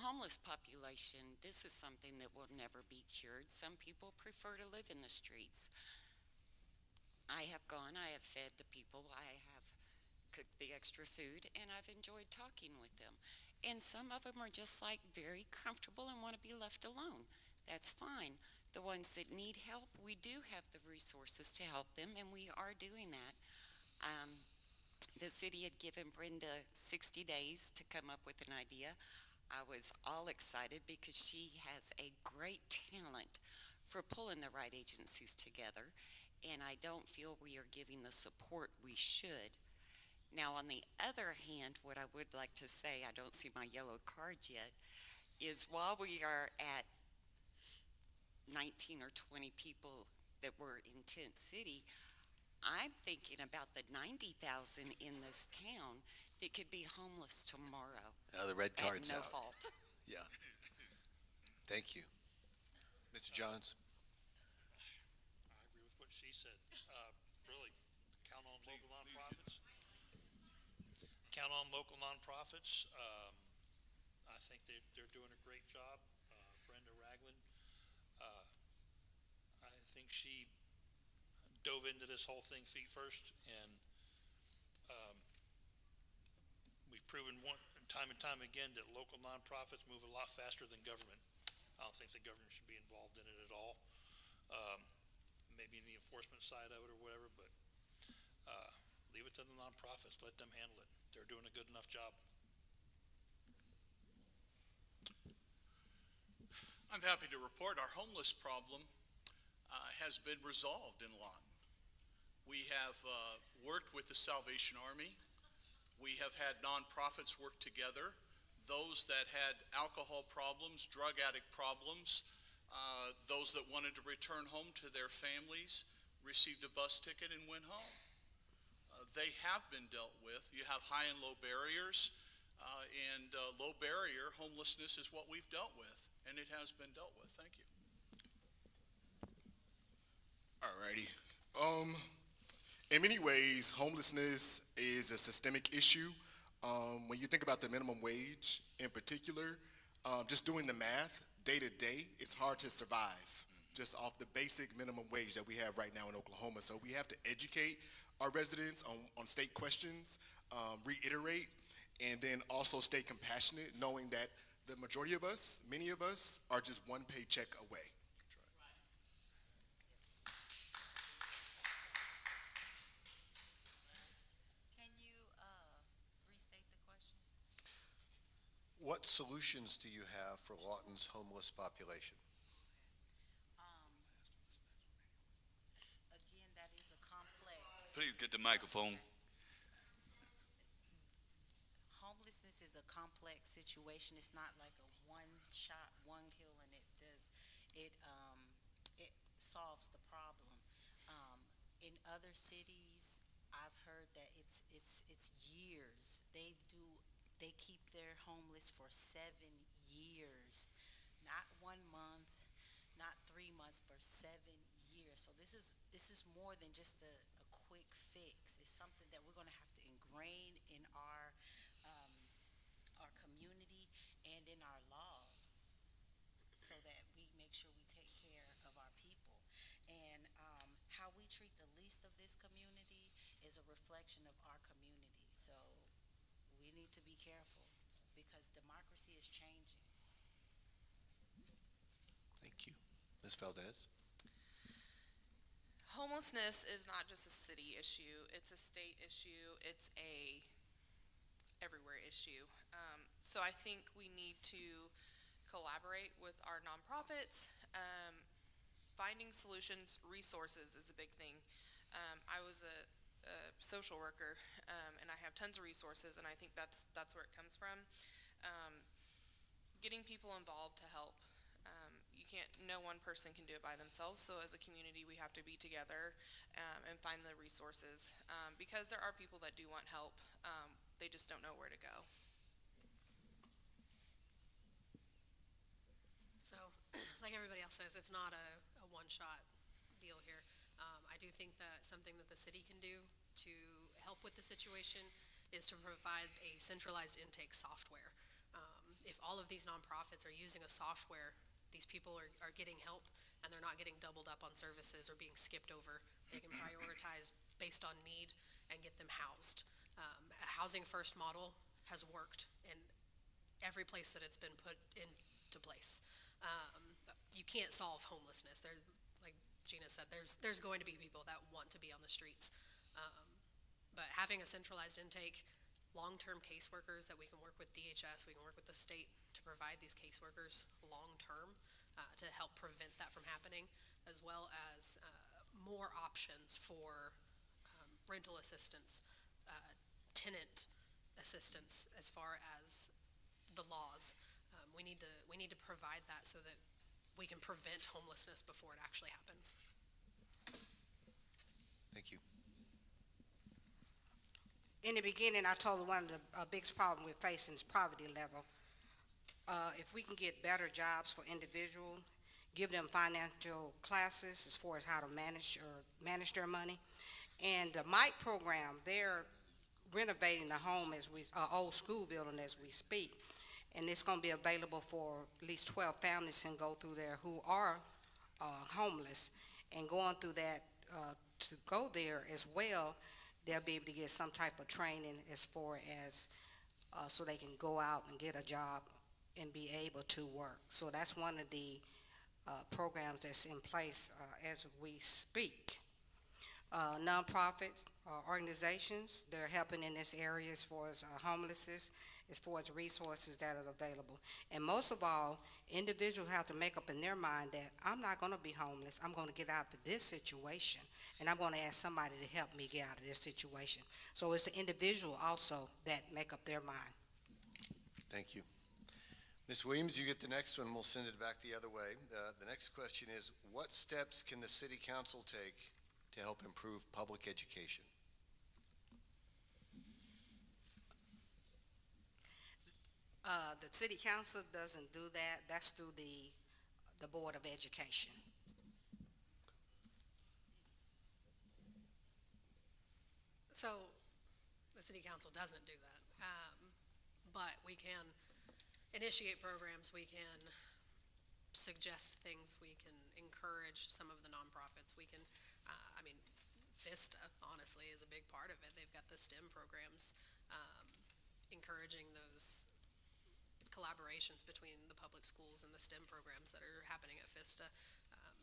homeless population, this is something that will never be cured. Some people prefer to live in the streets. I have fed the people, I have cooked the extra food, and I've enjoyed talking with them. And some of them are just like very comfortable and want to be left alone. That's fine. The ones that need help, we do have the resources to help them, and we are doing that. The city had given Brenda 60 days to come up with an idea. I was all excited because she has a great talent for pulling the right agencies together, and I don't feel we are giving the support we should. Now, on the other hand, what I would like to say, I don't see my yellow card yet, is while we are at 19 or 20 people that were in Tent City, I'm thinking about the 90,000 in this town It could be homeless tomorrow. The red card's at no out. fault. Yeah. Thank you. Mr. Johns? I agree with what she said. Really, count on local nonprofits. Count on local nonprofits. I think they're doing a great job. Brenda Ragland, I think she dove into this whole thing feet first, and we've proven time and time again that local nonprofits move a lot faster than government. I don't think the government should be involved in it at all. Maybe in the enforcement side of it or whatever, but leave it to the nonprofits. Let them handle it. They're doing a good enough job. I'm happy to report our homeless problem has been resolved in Lawton. We have worked with the Salvation Army. We have had nonprofits work together. Those that had alcohol problems, drug addict problems, those that wanted to return home to their families received a bus ticket and went home. They have been dealt with. You have high and low barriers, and low barrier homelessness is what we've dealt with, and it has been dealt with. Thank you. Alrighty. In many ways, homelessness is a systemic issue. When you think about the minimum wage in particular, just doing the math, day to day, it's hard to survive just off the basic minimum wage that we have right now in Oklahoma. So we have to educate our residents on state questions, reiterate, and then also stay compassionate, knowing that the majority of us, many of us, are just one paycheck away. Can you restate the question? What solutions do you have for Lawton's homeless population? Again, that is a complex. Please get the microphone. Homelessness is a complex situation. It's not like a one shot, one kill, and it solves the problem. In other cities, I've heard that it's years. They keep their homeless for 7 years, not 1 month, not 3 months, but 7 years. So this is more than just a quick fix. It's something that we're going to have to ingrain in our community and in our laws, so that we make sure we take care of our people. And how we treat the least of this community is a reflection of our community. So we need to be careful, because democracy is changing. Thank you. Ms. Valdez? Homelessness is not just a city issue, it's a state issue, it's a everywhere issue. So I think we need to collaborate with our nonprofits. Finding solutions, resources is a big thing. I was a social worker, and I have tons of resources, and I think that's where it comes from. Getting people involved to help. No one person can do it by themselves, so as a community we have to be together and find the resources, because there are people that do want help, they just don't know where to go. So, like everybody else says, it's not a one-shot deal here. I do think that something that the city can do to help with the situation is to provide a centralized intake software. If all of these nonprofits are using a software, these people are getting help, and they're not getting doubled up on services or being skipped over. They can prioritize based on need and get them housed. A housing first model has worked in every place that it's been put into place. You can't solve homelessness. Like Gina said, there's going to be people that want to be on the streets. But having a centralized intake, long-term caseworkers that we can work with DHS, we can work with the state to provide these caseworkers long-term to help prevent that from happening, as well as more options for rental assistance, tenant assistance as far as the laws. We need to provide that so that we can prevent homelessness before it actually happens. Thank you. in the beginning, I told one of the biggest problem we're facing is poverty level. If we can get better jobs for individuals, give them financial classes as far as how to manage their money. And the MITE program, they're renovating the home as we, old school building as we speak. And it's gonna be available for at least 12 families can go through there who are homeless. And going through that, to go there as well, they'll be able to get some type of training as far as, so they can go out and get a job and be able to work. So that's one of the programs that's in place as we speak. Nonprofit organizations, they're helping in this area as far as homelessness, as far as resources that are available. And most of all, individuals have to make up in their mind that I'm not going to be homeless. I'm going to get out of this situation, and I'm going to ask somebody to help me get out of this situation. So it's the individual also that make up their mind. Thank you. Ms. Williams, you get the next one. We'll send it back the other way. The next question is, what steps can the city council take to help improve public education? The city council doesn't do that. That's through the Board of Education. So the city council doesn't do that, but we can initiate programs, we can suggest things, we can encourage some of the nonprofits, we can, I mean, VISTA, honestly, is a big part of it. They've got the STEM programs, encouraging those collaborations between the public schools and the STEM programs that are happening at VISTA,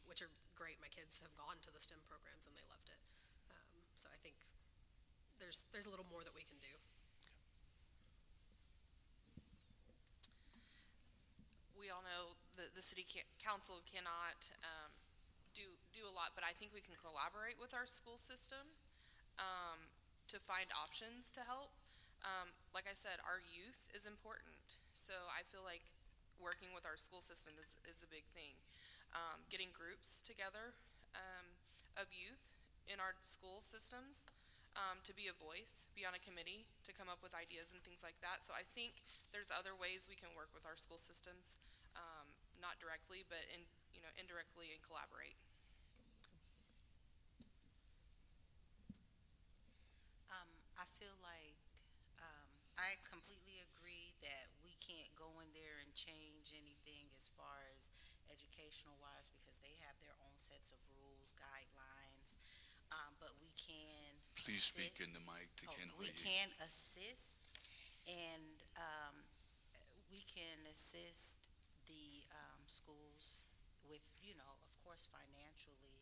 which are great. My kids have gone to the STEM programs and they loved it. So I think there's a little more that we can do. We all know that the city council cannot do a lot, but I think we can collaborate with our school system to find options to help. Like I said, our youth is important, so I feel like working with our school system is a big thing. Getting groups together of youth in our school systems to be a voice, be on a committee, to come up with ideas and things like that. So I think there's other ways we can work with our school systems, not directly, but indirectly, and collaborate. I feel like I completely agree that we can't go in there and change anything as far as educational wise, because they have their own sets of rules, guidelines, but we can Please assist. speak in the mic. They can't hear We you. can assist, and we can assist the schools with, of course, financially.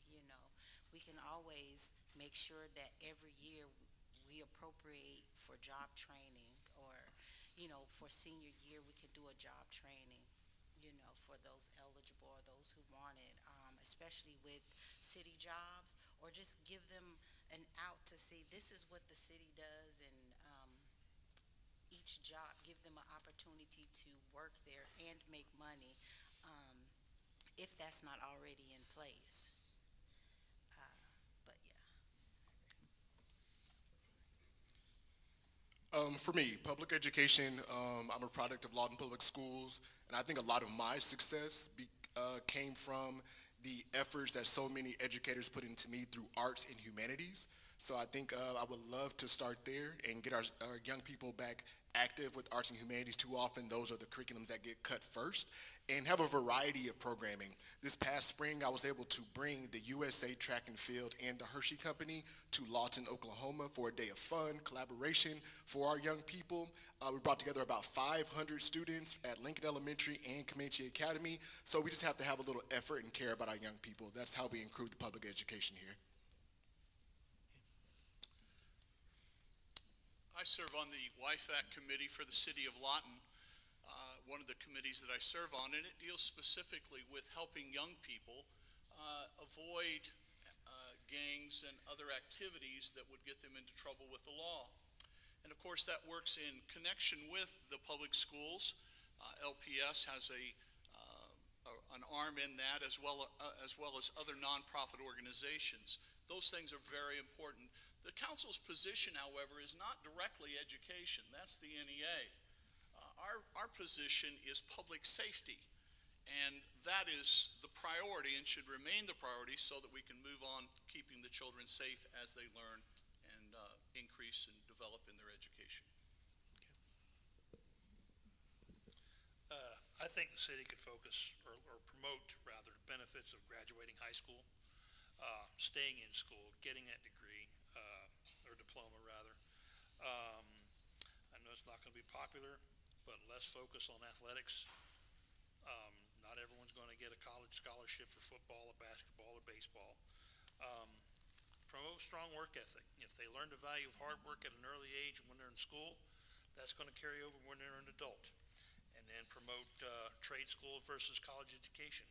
We can always make sure that every year we appropriate for job training, or for senior year we could do a job training, for those eligible or those who want it, especially with city jobs, or just give them an out to see this is what the city does, and each job, give them an opportunity to work there and make money, if that's not already in place. But yeah. For me, public education, I'm a product of Lawton Public Schools, and I think a lot of my success came from the efforts that so many educators put into me through arts and humanities. So I think I would love to start there and get our young people back active with arts and humanities. Too often those are the curriculums that get cut first, and have a variety of programming. This past spring I was able to bring the USA Track and Field and the Hershey Company to Lawton, Oklahoma for a day of fun, collaboration for our young people. We brought together about 500 students at Lincoln Elementary and Comanche Academy. So we just have to have a little effort and care about our young people. That's how we improve the public education here. I serve on the YFAC committee for the city of Lawton, one of the committees that I serve on, and it deals specifically with helping young people avoid gangs and other activities that would get them into trouble with the law. And of course that works in connection with the public schools. LPS has an arm in that, as well as other nonprofit organizations. Those things are very important. The council's position, however, is not directly education. That's the NEA. Our position is public safety, and that is the priority and should remain the priority so that we can move on keeping the children safe as they learn and increase and develop in their education. I think the city could focus or promote rather the benefits of graduating high school, staying in school, getting that degree or diploma rather. I know it's not going to be popular, but less focus on athletics. Not everyone's going to get a college scholarship for football or basketball or baseball. Promote strong work ethic. If they learn the value of hard work at an early age when they're in school, that's going to carry over when they're an adult. And then promote trade school versus college education.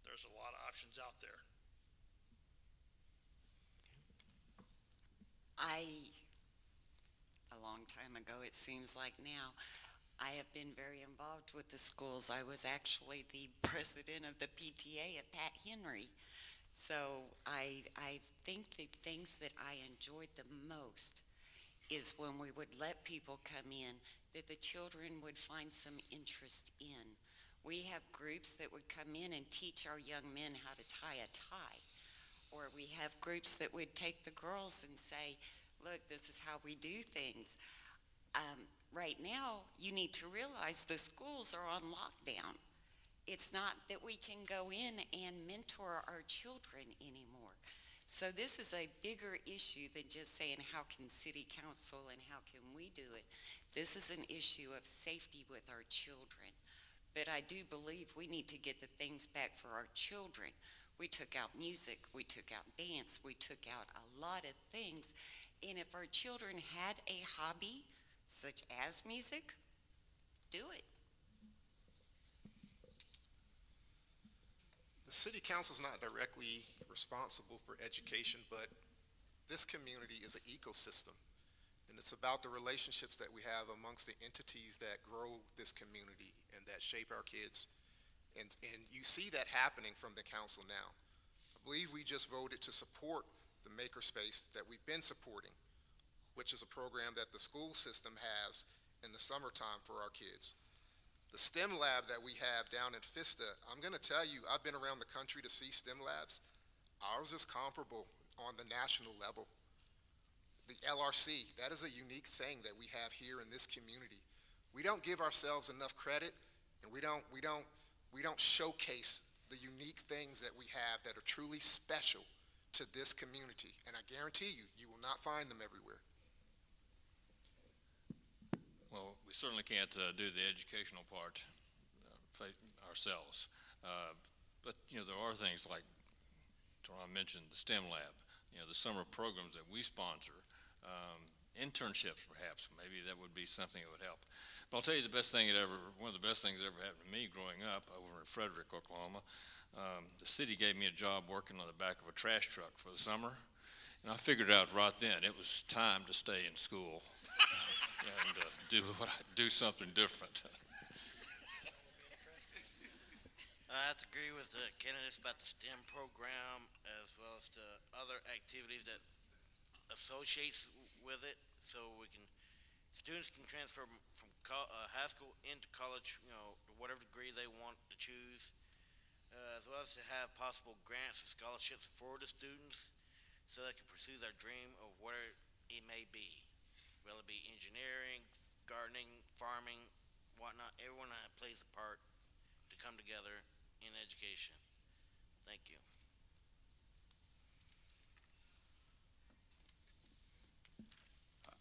There's a lot of options out there. A long time ago, it seems like now, I have been very involved with the schools. I was actually the president of the PTA at Pat Henry. So I think the things that I enjoyed the most is when we would let people come in that the children would find some interest in. We have groups that would come in and teach our young men how to tie a tie. Or we have groups that would take the girls and say, look, this is how we do things. Right now, you need to realize the schools are on lockdown. It's not that we can go in and mentor our children anymore. So this is a bigger issue than just saying how can city council and how can we do it. This is an issue of safety with our children. But I do believe we need to get the things back for our children. We took out music, we took out dance, we took out a lot of things. And if our children had a hobby, such as music, do it. The city council is not directly responsible for education, but this community is an ecosystem. And it's about the relationships that we have amongst the entities that grow this community and that shape our kids. And you see that happening from the council now. I believe we just voted to support the makerspace that we've been supporting, which is a program that the school system has in the summertime for our kids. The STEM lab that we have down in Fista, I'm gonna tell you, I've been around the country to see STEM labs. Ours is comparable on the national level. The LRC, that is a unique thing that we have here in this community. We don't give ourselves enough credit, and we don't showcase the unique things that we have that are truly special to this community. And I guarantee you, you will not find them everywhere. Well, we certainly can't do the educational part ourselves. But, you know, there are things like, Teron mentioned, the STEM lab, you know, the summer programs that we sponsor, internships perhaps, maybe that would be something that would help. But I'll tell you one of the best things that ever happened to me growing up over in Frederick, Oklahoma, the city gave me a job working on the back of a trash truck for the summer. And I figured out right then it was time to stay in school and do something different. I have to agree with the candidates about the STEM program as well as the other activities that associates with it, so students can transfer from high school into college, you know, whatever degree they want to choose, as well as to have possible grants and scholarships for the students so they can pursue their dream of where it may be, whether it be engineering, gardening, farming, whatnot. Everyone plays a part to come together in education. Thank you.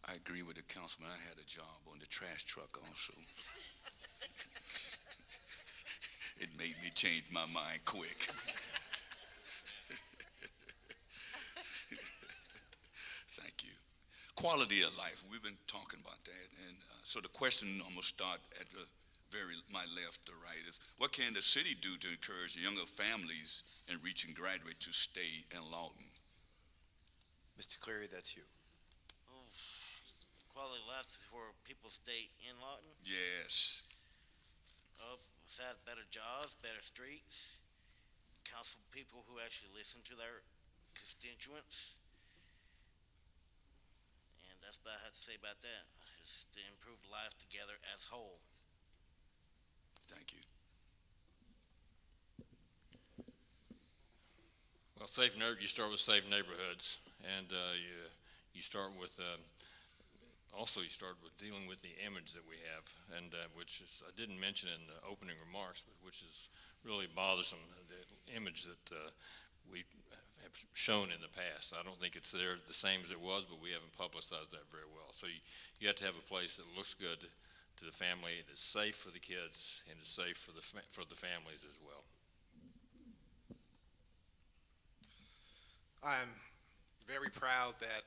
I agree with the councilman. I had a job on the trash truck also. It made me change my mind quick. Thank you. Quality of life. We've been talking about that. And so the question, I'm going to start at my left to right, is what can the city do to encourage younger families in reaching graduate to stay in Lawton? Mr. Cleary, that's you. Quality of life before people stay in Lawton. Yes. Besides better jobs, better streets, council people who actually listen to their constituents, have to say about that. Is to improve life together as whole. Thank you. Well, you start with safe neighborhoods, and you start with also you start with dealing with the image that we have, and which is I didn't mention in the opening remarks, but which is really bothersome. The image that we have shown in the past. I don't think it's there the same as it was, but we haven't publicized that very well. So you have to have a place that looks good to the family, it is safe for the kids, and it's safe for the families as well. I'm very proud that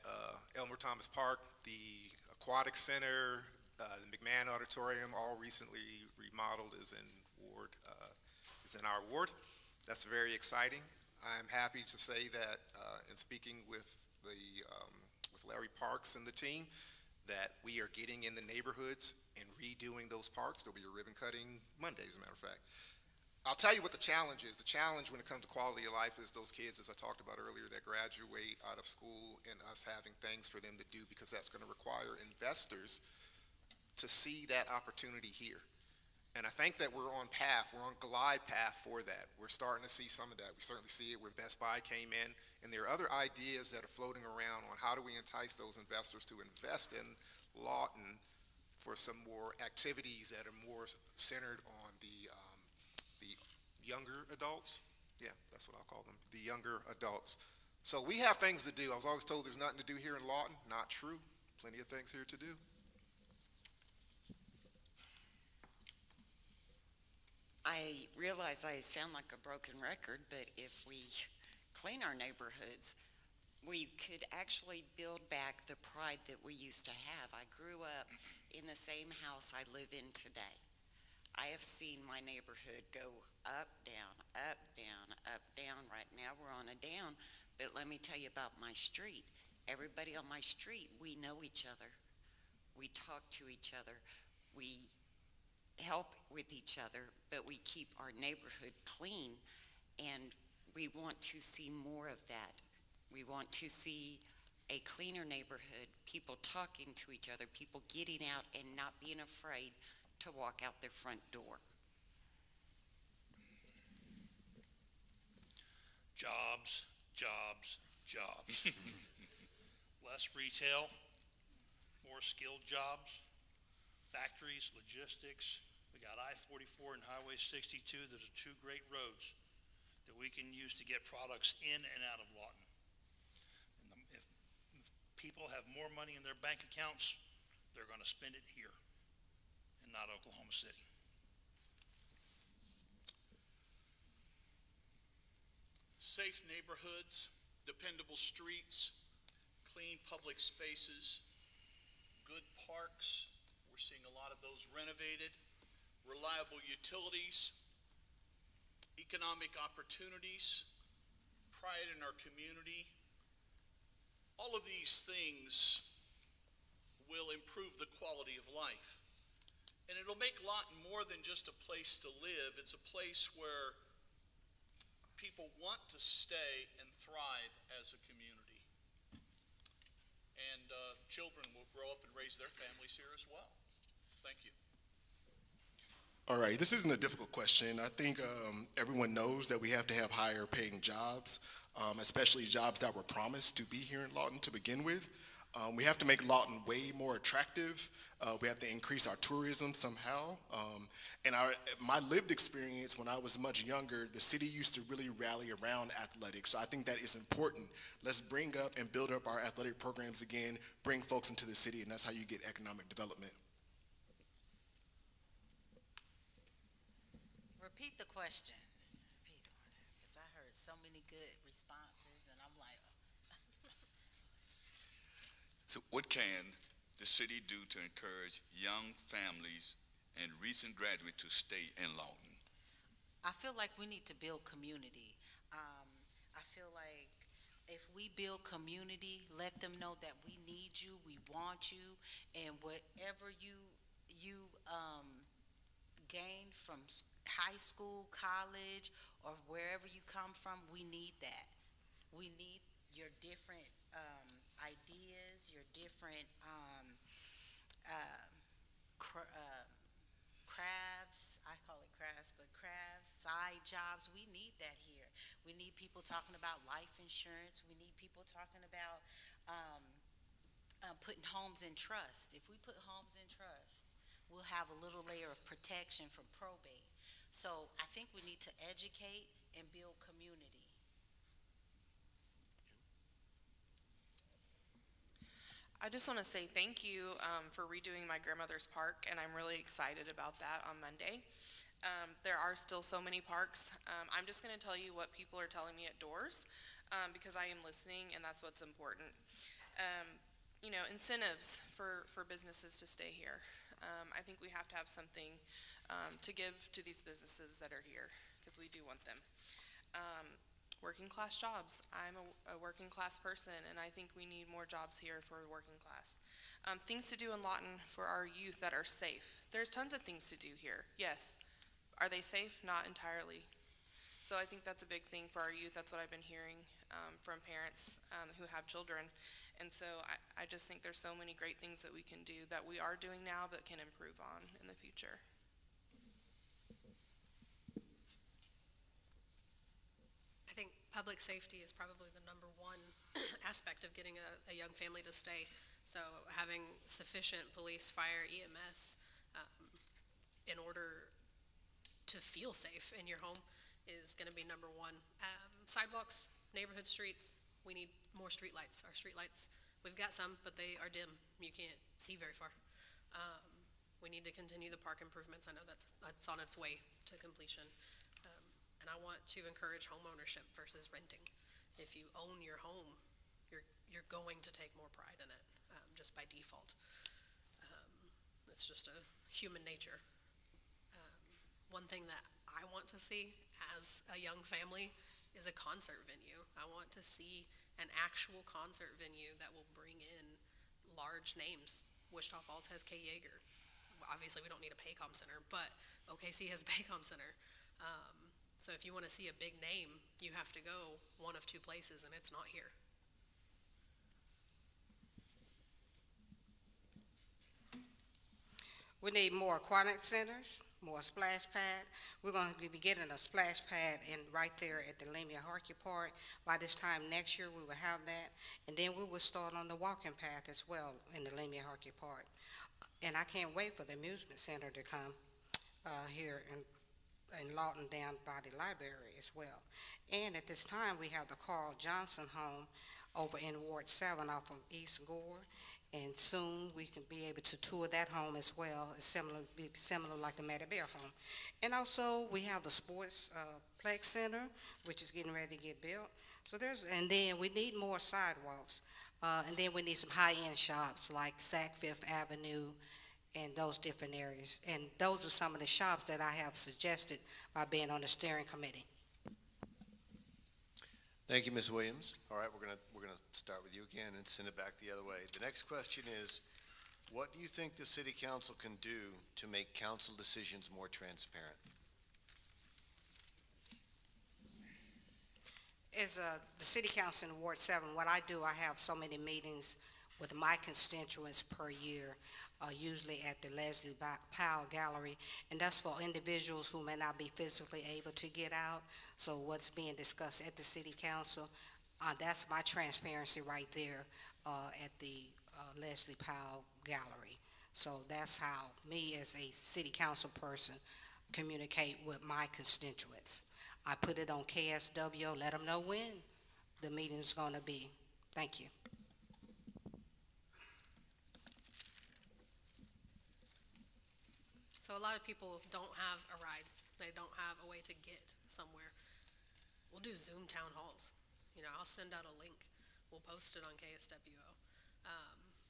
Elmer Thomas Park, the Aquatic Center, the McMahon Auditorium, all recently remodeled is in our ward. That's very exciting. I'm happy to say that in speaking with with Larry Parks and the team, that we are getting in the neighborhoods and redoing those parks. There'll be a ribbon cutting Monday, as a matter of fact. I'll tell you what the challenge is. The challenge when it comes to quality of life is those kids, as I talked about earlier, that graduate out of school and us having things for them to do, because that's going to require investors to see that opportunity here. And I think that we're on glide path for that. We're starting to see some of that. We certainly see it when Best Buy came in, and there are other ideas that are floating around on how do we entice those investors to invest in Lawton for some more activities that are more centered on the younger adults. Yeah, that's what I'll call them, the younger adults. So we have things to do. I was always told there's nothing to do here in Lawton. Not true. Plenty of things here to do. I realize I sound like a broken record, but if we clean our neighborhoods, we could actually build back the pride that we used to have. I grew up in the same house I live in today. I have seen my neighborhood go up, down, up, down, up, down. Right now we're on a down, but let me tell you about my street. Everybody on my street, we know each other. We talk to each other. We help with each other, but we keep our neighborhood clean, and we want to see more of that. We want to see a cleaner neighborhood, people talking to each other, people getting out and not being afraid to walk out their front door. Jobs, jobs, jobs. Less retail, more skilled jobs, factories, logistics. We got I-44 and Highway 62. Those are two great roads that we can use to get products in and out of Lawton. And if people have more money in their bank accounts, they're going to spend it here and not Oklahoma City. Safe neighborhoods, dependable streets, clean public spaces, good parks. We're seeing a lot of those renovated, reliable utilities, economic opportunities, pride in our community. All of these things will improve the quality of life. And it'll make Lawton more than just a place to live. It's a place where people want to stay and thrive as a community. And children will grow up and raise their families here as well. Thank you. All right, this isn't a difficult question. I think everyone knows that we have to have higher paying jobs, especially jobs that were promised to be here in Lawton to begin with. We have to make Lawton way more attractive. We have to increase our tourism somehow. And my lived experience when I was much younger, the city used to really rally around athletics. So I think that is important. Let's bring up and build up our athletic programs again, bring folks into the city, and that's how you get economic development. Repeat the question. Repeat on it, because I heard so many good responses, and I'm like, So what can the city do to encourage young families and recent graduates to stay in Lawton? I feel like we need to build community. I feel like if we build community, let them know that we need you, we want you, and whatever you gain from high school, college, or wherever you come from, we need that. We need your different ideas, your different crafts. I call it crafts, but crafts, side jobs. We need that here. We need people talking about life insurance. We need people talking about putting homes in trust. If we put homes in trust, we'll have a little layer of protection from probate. So I think we need to educate and build community. I just want to say thank you for redoing my grandmother's park, and I'm really excited about that on Monday. There are still so many parks. I'm just going to tell you what people are telling me at doors because I am listening, and that's what's important. You know, incentives for businesses to stay here. I think we have to have something to give to these businesses that are here because we do want them. Working class jobs. I'm a working class person, and I think we need more jobs here for working class. Things to do in Lawton for our youth that are safe. There's tons of things to do here. Yes. Are they safe? Not entirely. So I think that's a big thing for our youth. That's what I've been hearing from parents who have children. And so I just think there's so many great things that we can do that we are doing now but can improve on in the future. I think public safety is probably the number one aspect of getting a young family to stay. So having sufficient police, fire, EMS in order to feel safe in your home is going to be number one. Sidewalks, neighborhood streets, we need more street lights. Our street lights, we've got some, but they are dim. You can't see very far. We need to continue the park improvements. I know that's on its way to completion. And I want to encourage home ownership versus renting. If you own your home, you're going to take more pride in it, just by default. It's just a human nature. One thing that I want to see as a young family is a concert venue. I want to see an actual concert venue that will bring in large names. Wichita Falls has Kay Yeager. Obviously, we don't need a Paycom Center, but OKC has a Paycom Center. So if you want to see a big name, you have to go one of two places, and it's not here. We need more aquatic centers, more splash pad. We're going to be getting a splash pad right there at the Lemia Harkey Park. By this time next year, we will have that. And then we will start on the walking path as well in the Lemia Harkey Park. And I can't wait for the amusement center to come here in Lawton down by the library as well. And at this time, we have the Carl Johnson home over in Ward 7 off of East Gore. And soon we can be able to tour that home as well. It's similar like the Matty Bear home. And also we have the sports plex center, which is getting ready to get built. So and then we need more sidewalks. And then we need some high-end shops like Sac Fifth Avenue and those different areas. And those are some of the shops that I have suggested by being on the steering committee. Thank you, Ms. Williams. All right, we're gonna start with you again and send it back the other way. The next question is, what do you think the city council can do to make council decisions more transparent? As the city council in Ward 7, what I do, I have so many meetings with my constituents per year, usually at the Leslie Powell Gallery, and that's for individuals who may not be physically able to get out. So what's being discussed at the city council, that's my transparency right there at the Leslie Powell Gallery. So that's how me as a city council person communicate with my constituents. I put it on KSW, let them know when the meeting is going to be. Thank you. So a lot of people don't have a ride. They don't have a way to get somewhere. We'll do Zoom town halls. You know, I'll send out a link. We'll post it on KSWO.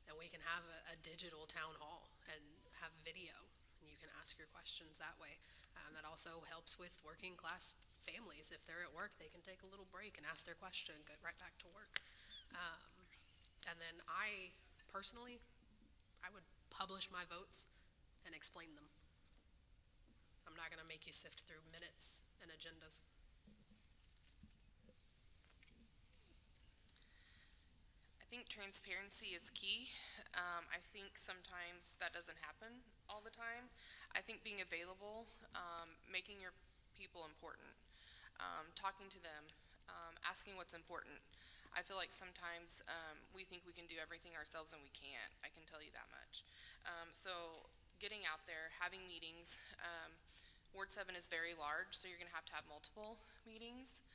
And we can have a digital town hall and have video. And you can ask your questions that way. That also helps with working class families. If they're at work, they can take a little break and ask their question and get right back to work. And then I would publish my votes and explain them. I'm not going to make you sift through minutes and agendas. I think transparency is key. I think sometimes that doesn't happen all the time. I think being available, making your people important, talking to them, asking what's important. I feel like sometimes we think we can do everything ourselves and we can't. I can tell you that much. So getting out there, having meetings. Ward 7 is very large, so you're going to have multiple meetings.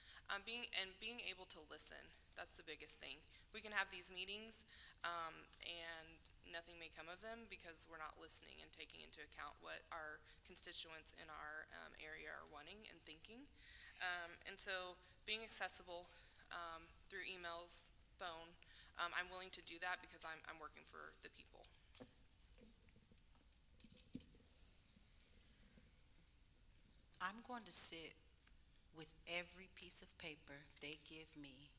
Being able to listen. That's the biggest thing. We can have these meetings and nothing may come of them because we're not listening and taking into account what our constituents in our area are wanting and thinking. And so being accessible through emails, phone, I'm willing to do that because I'm working for the people. I'm going to sit with every piece of paper they give me,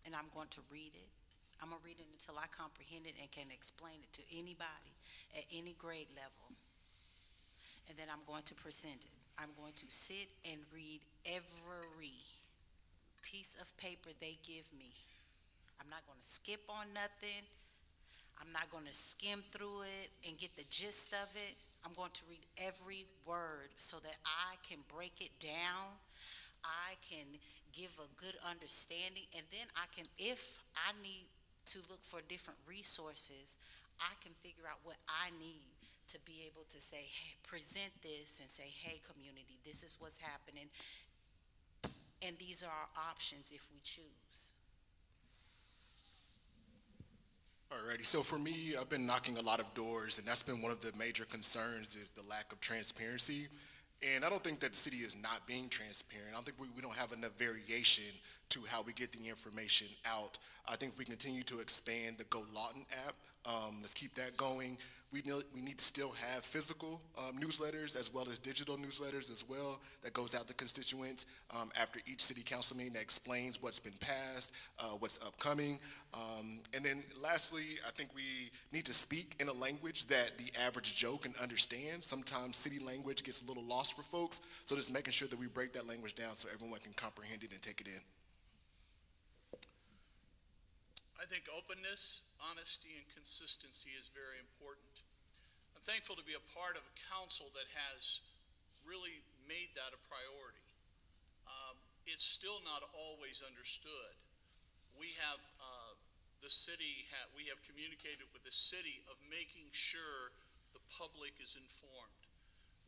and I'm going to read it. I'm going to read it until I comprehend it and can explain it to anybody at any grade level. And then I'm going to present it. I'm going to sit and read every piece of paper they give me. I'm not going to skip on nothing. I'm not going to skim through it and get the gist of it. I'm going to read every word so that I can break it down. I can give a good understanding, and then I can, if I need to look for different resources, I can figure out what I need to be able to say, hey, present this and say, hey, community, this is what's happening, and these are our options if we choose. Alrighty, so for me, I've been knocking a lot of doors, and that's been one of the major concerns is the lack of transparency. And I don't think that the city is not being transparent. I don't think we don't have enough variation to how we get the information out. I think if we continue to expand the GoLawton app, let's keep that going. We need to still have physical newsletters as well as digital newsletters as well that goes out to constituents after each city council meeting that explains what's been passed, what's upcoming. And then lastly, I think we need to speak in a language that the average Joe can understand. Sometimes city language gets a little lost for folks, so just making sure that we break that language down so everyone can comprehend it and take it in. I think openness, honesty, and consistency is very important. I'm thankful to be a part of a council that has really made that a priority. It's still not always understood. We have we have communicated with the city of making sure the public is informed.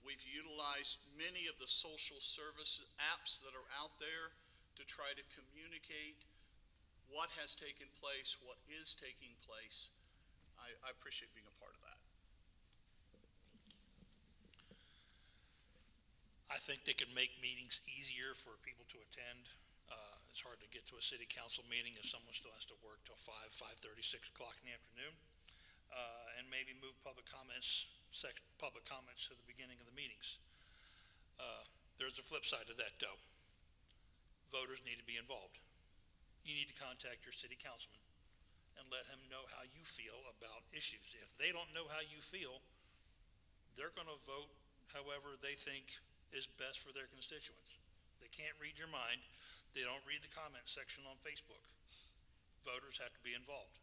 We've utilized many of the social service apps that are out there to try to communicate what has taken place, what is taking place. I appreciate being a part of that. I think they could make meetings easier for people to attend. It's hard to get to a city council meeting if someone still has to work till 5:30, 6 o'clock in the afternoon. And maybe move public comments to the beginning of the meetings. There's a flip side to that, though. Voters need to be involved. You need to contact your city councilman and let him know how you feel about issues. If they don't know how you feel, they're going to vote however they think is best for their constituents. They can't read your mind. They don't read the comment section on Facebook. Voters have to be involved.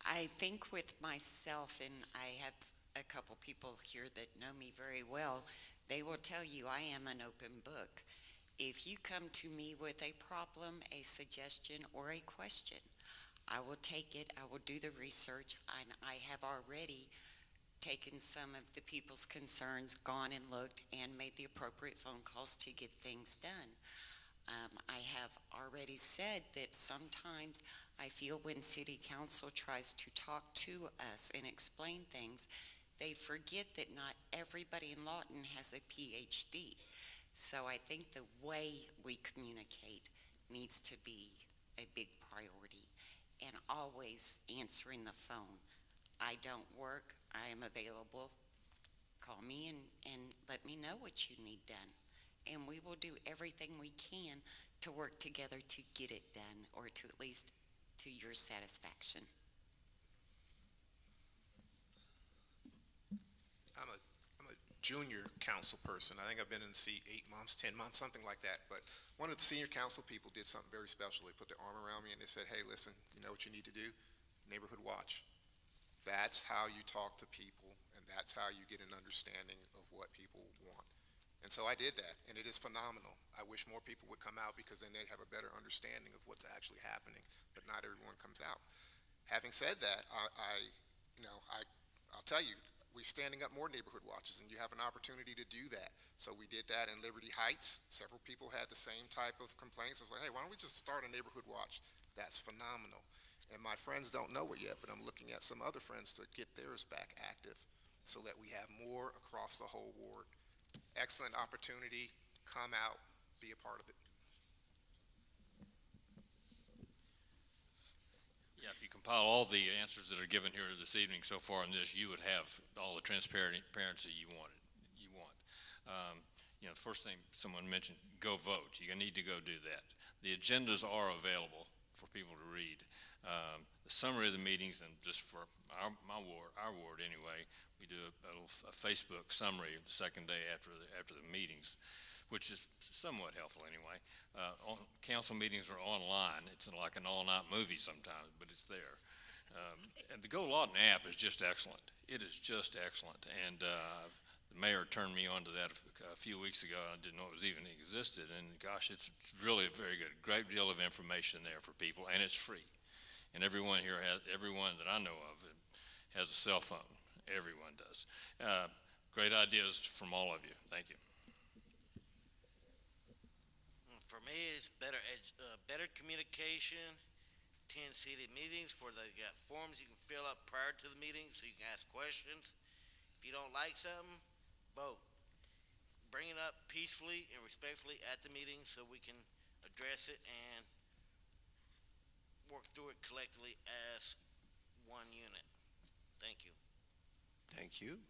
I think with myself, and I have a couple people here that know me very well, they will tell you I am an open book. If you come to me with a problem, a suggestion, or a question, I will take it, I will do the research, and I have already taken some of the people's concerns, gone and looked, and made the appropriate phone calls to get things done. I have already said that sometimes I feel when city council tries to talk to us and explain things, they forget that not everybody in Lawton has a PhD. So I think the way we communicate needs to be a big priority, and always answering the phone. I don't work, I am available. Call me and let me know what you need done. And we will do everything we can to work together to get it done, or to at least to your satisfaction. I'm a junior council person. I think I've been in the seat 8 months, 10 months, something like that. But one of the senior council people did something very special. They put their arm around me and they said, hey, listen, you know what you need to do? Neighborhood watch. That's how you talk to people, and that's how you get an understanding of what people want. And so I did that, and it is phenomenal. I wish more people would come out because then they'd have a better understanding of what's actually happening, but not everyone comes out. Having said that, I'll tell you, we're standing up more neighborhood watches, and you have an opportunity to do that. So we did that in Liberty Heights. Several people had the same type of complaints. I was like, hey, why don't we just start a neighborhood watch? That's phenomenal. And my friends don't know it yet, but I'm looking at some other friends to get theirs back active so that we have more across the whole ward. Excellent opportunity. Come out, be a part of it. Yeah, if you compile all the answers that are given here this evening so far on this, you would have all the transparency you want. First thing someone mentioned, go vote. You need to go do that. The agendas are available for people to read. The summary of the meetings, and just for our ward anyway, we do a Facebook summary the second day after the meetings, which is somewhat helpful anyway. Council meetings are online. It's like an all-night movie sometimes, but it's there. And the GoLawton app is just excellent. It is just excellent. And the mayor turned me on to that a few weeks ago. I didn't know it was even existed. And gosh, it's really very good. Great deal of information there for people, and it's free. And everyone that I know of has a cell phone. Everyone does. Great ideas from all of you. Thank you. For me, it's better communication. 10 city meetings where they got forms you can fill up prior to the meeting so you can ask questions. If you don't like something, vote. Bring it up peacefully and respectfully at the meeting so we can address it and work through it collectively as one unit. Thank you. Thank you.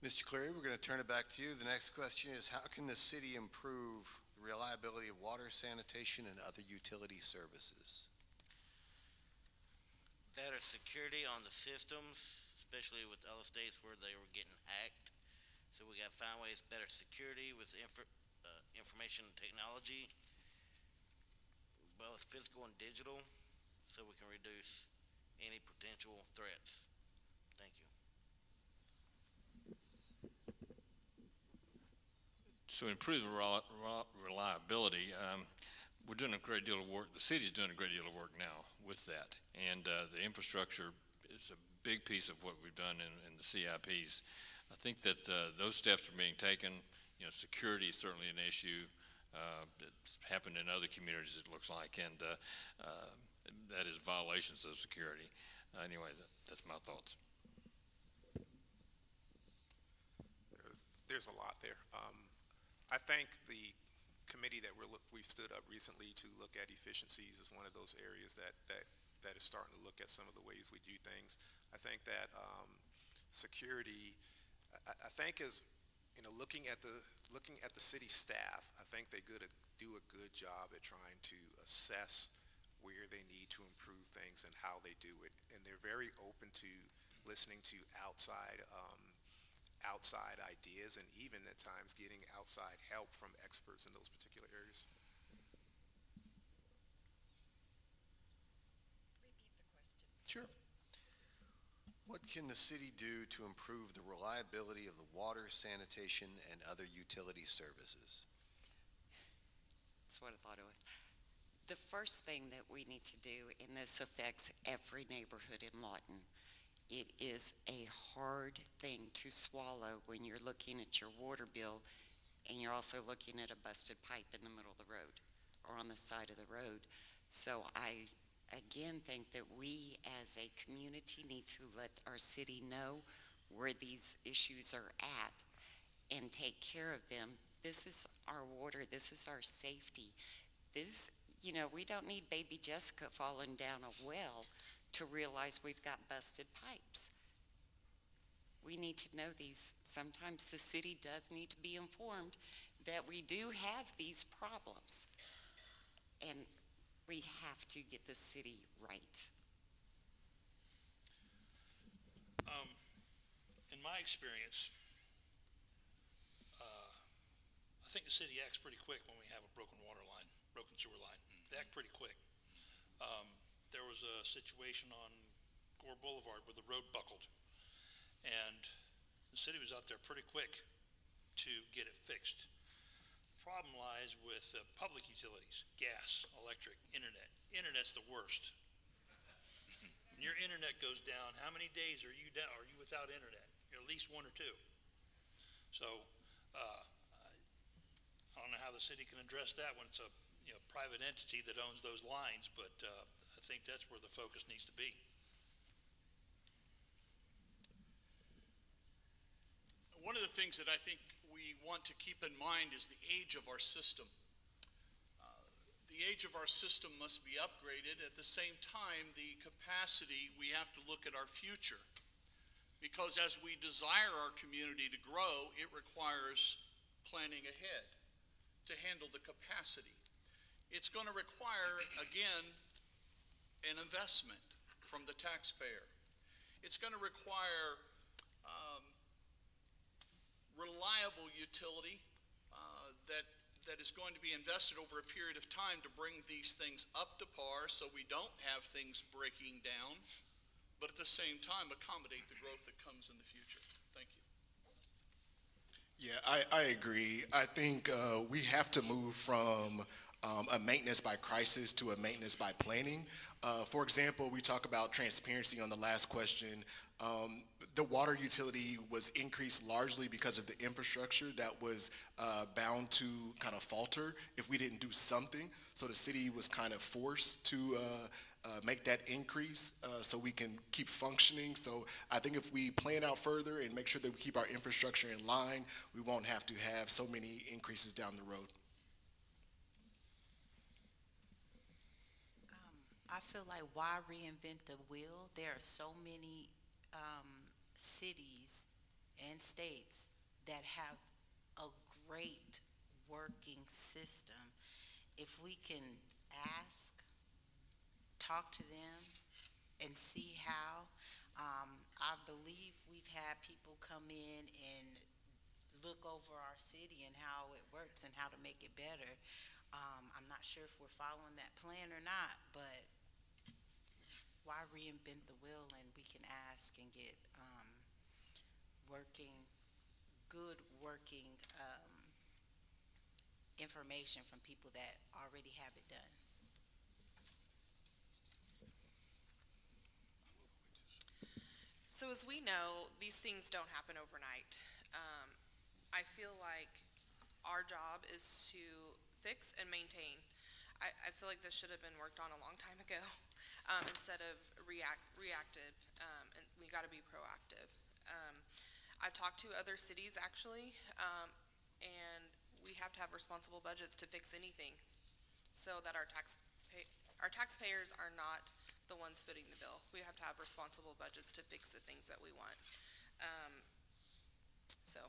Mr. Cleary, we're going to turn it back to you. The next question is, how can the city improve the reliability of water, sanitation, and other utility services? Better security on the systems, especially with other states where they were getting hacked. So we got to find ways better security with information technology, both physical and digital, so we can reduce any potential threats. Thank you. To improve the reliability, we're doing a great deal of work. The city's doing a great deal of work now with that. And the infrastructure is a big piece of what we've done in the CIPs. I think that those steps are being taken. Security is certainly an issue. It's happened in other communities, it looks like, and that is violations of security. Anyway, that's my thoughts. There's a lot there. I thank the committee that we've stood up recently to look at efficiencies is one of those areas that is starting to look at some of the ways we do things. I think that security, I think is, looking at the city staff, I think they do a good job at trying to assess where they need to improve things and how they do it. And they're very open to listening to outside ideas, and even at times getting outside help from experts in those particular areas. Repeat the question. Sure. What can the city do to improve the reliability of the water, sanitation, and other utility services? That's what I thought it was. The first thing that we need to do, and this affects every neighborhood in Lawton, it is a hard thing to swallow when you're looking at your water bill and you're also looking at a busted pipe in the middle of the road or on the side of the road. So I again think that we as a community need to let our city know where these issues are at and take care of them. This is our water, this is our safety. We don't need baby Jessica falling down a well to realize we've got busted pipes. We need to know these. Sometimes the city does need to be informed that we do have these problems, and we have to get the city right. In my experience, I think the city acts pretty quick when we have a broken water line, broken sewer line. They act pretty quick. There was a situation on Gore Boulevard where the road buckled, and the city was out there pretty quick to get it fixed. The problem lies with public utilities, gas, electric, internet. Internet's the worst. When your internet goes down, how many days are you down? Are you without internet? At least one or two. So I don't know how the city can address that when it's a private entity that owns those lines, but I think that's where the focus needs to be. One of the things that I think we want to keep in mind is the age of our system. The age of our system must be upgraded. At the same time, the capacity, we have to look at our future. Because as we desire our community to grow, it requires planning ahead to handle the capacity. It's going to require, again, an investment from the taxpayer. It's going to require reliable utility that is going to be invested over a period of time to bring these things up to par so we don't have things breaking down, but at the same time accommodate the growth that comes in the future. Thank you. Yeah, I agree. I think we have to move from a maintenance by crisis to a maintenance by planning. For example, we talk about transparency on the last question. The water utility was increased largely because of the infrastructure that was bound to kind of falter if we didn't do something. So the city was kind of forced to make that increase so we can keep functioning. So I think if we plan out further and make sure that we keep our infrastructure in line, we won't have to have so many increases down the road. I feel like why reinvent the wheel? There are so many cities and states that have a great working system. If we can ask, talk to them, and see how, I believe we've had people come in and look over our city and how it works and how to make it better. I'm not sure if we're following that plan or not, but why reinvent the wheel, and we can ask and get good working information from people that already have it done. So as we know, these things don't happen overnight. I feel like our job is to fix and maintain. I feel like this should have been worked on a long time ago instead of reactive, and we got to be proactive. I've talked to other cities actually, and we have to have responsible budgets to fix anything so that our taxpayers are not the ones footing the bill. We have to have responsible budgets to fix the things that we want. So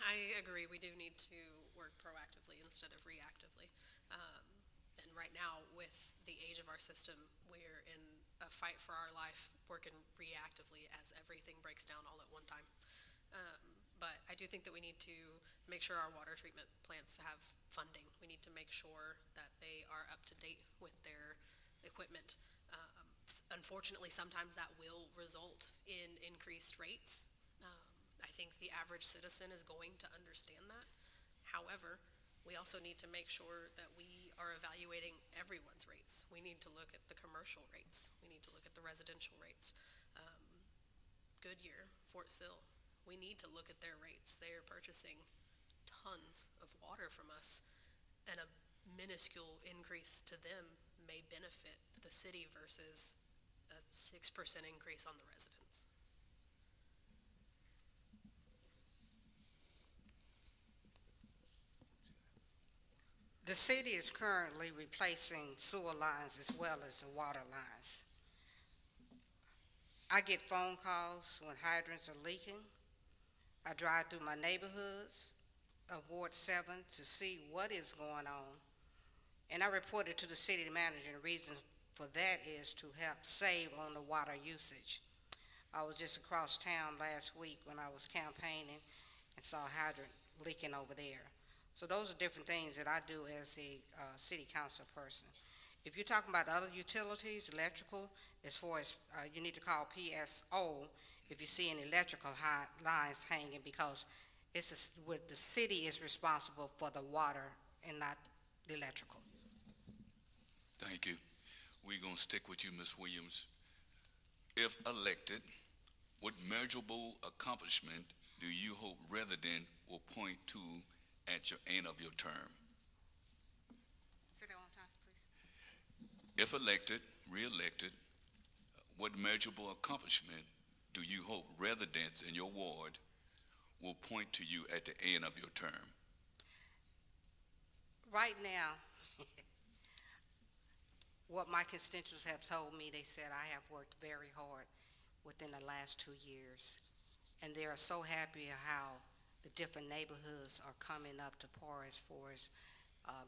I agree, we do need to work proactively instead of reactively. And right now, with the age of our system, we're in a fight for our life, working reactively as everything breaks down all at one time. But I do think that we need to make sure our water treatment plants have funding. We need to make sure that they are up to date with their equipment. Unfortunately, sometimes that will result in increased rates. I think the average citizen is going to understand that. However, we also need to make sure that we are evaluating everyone's rates. We need to look at the commercial rates. We need to look at the residential rates. Goodyear, Fort Sill, we need to look at their rates. They are purchasing tons of water from us, and a minuscule increase to them may benefit the city versus a 6% increase on the residents. The city is currently replacing sewer lines as well as the water lines. I get phone calls when hydrants are leaking. I drive through my neighborhoods of Ward 7 to see what is going on. And I reported to the city manager, and the reason for that is to help save on the water usage. I was just across town last week when I was campaigning and saw a hydrant leaking over there. So those are different things that I do as a city council person. If you're talking about other utilities, electrical, as far as you need to call PSO if you see any electrical lines hanging, because the city is responsible for the water and not the electrical. Thank you. We're going to stick with you, Ms. Williams. If elected, what measurable accomplishment do you hope resident will point to at your end of your term? Say that one time, please. If elected, re-elected, what measurable accomplishment do you hope residents in your ward will point to you at the end of your term? Right now, what my constituents have told me, they said I have worked very hard within the last 2 years. And they are so happy how the different neighborhoods are coming up to par as far as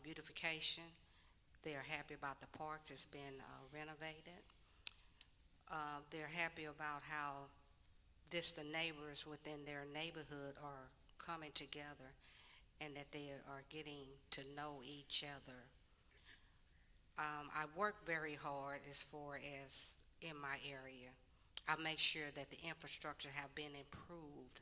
beautification. They are happy about the parks that's been renovated. They're happy about how the neighbors within their neighborhood are coming together and that they are getting to know each other. I work very hard as far as in my area. I make sure that the infrastructure have been improved.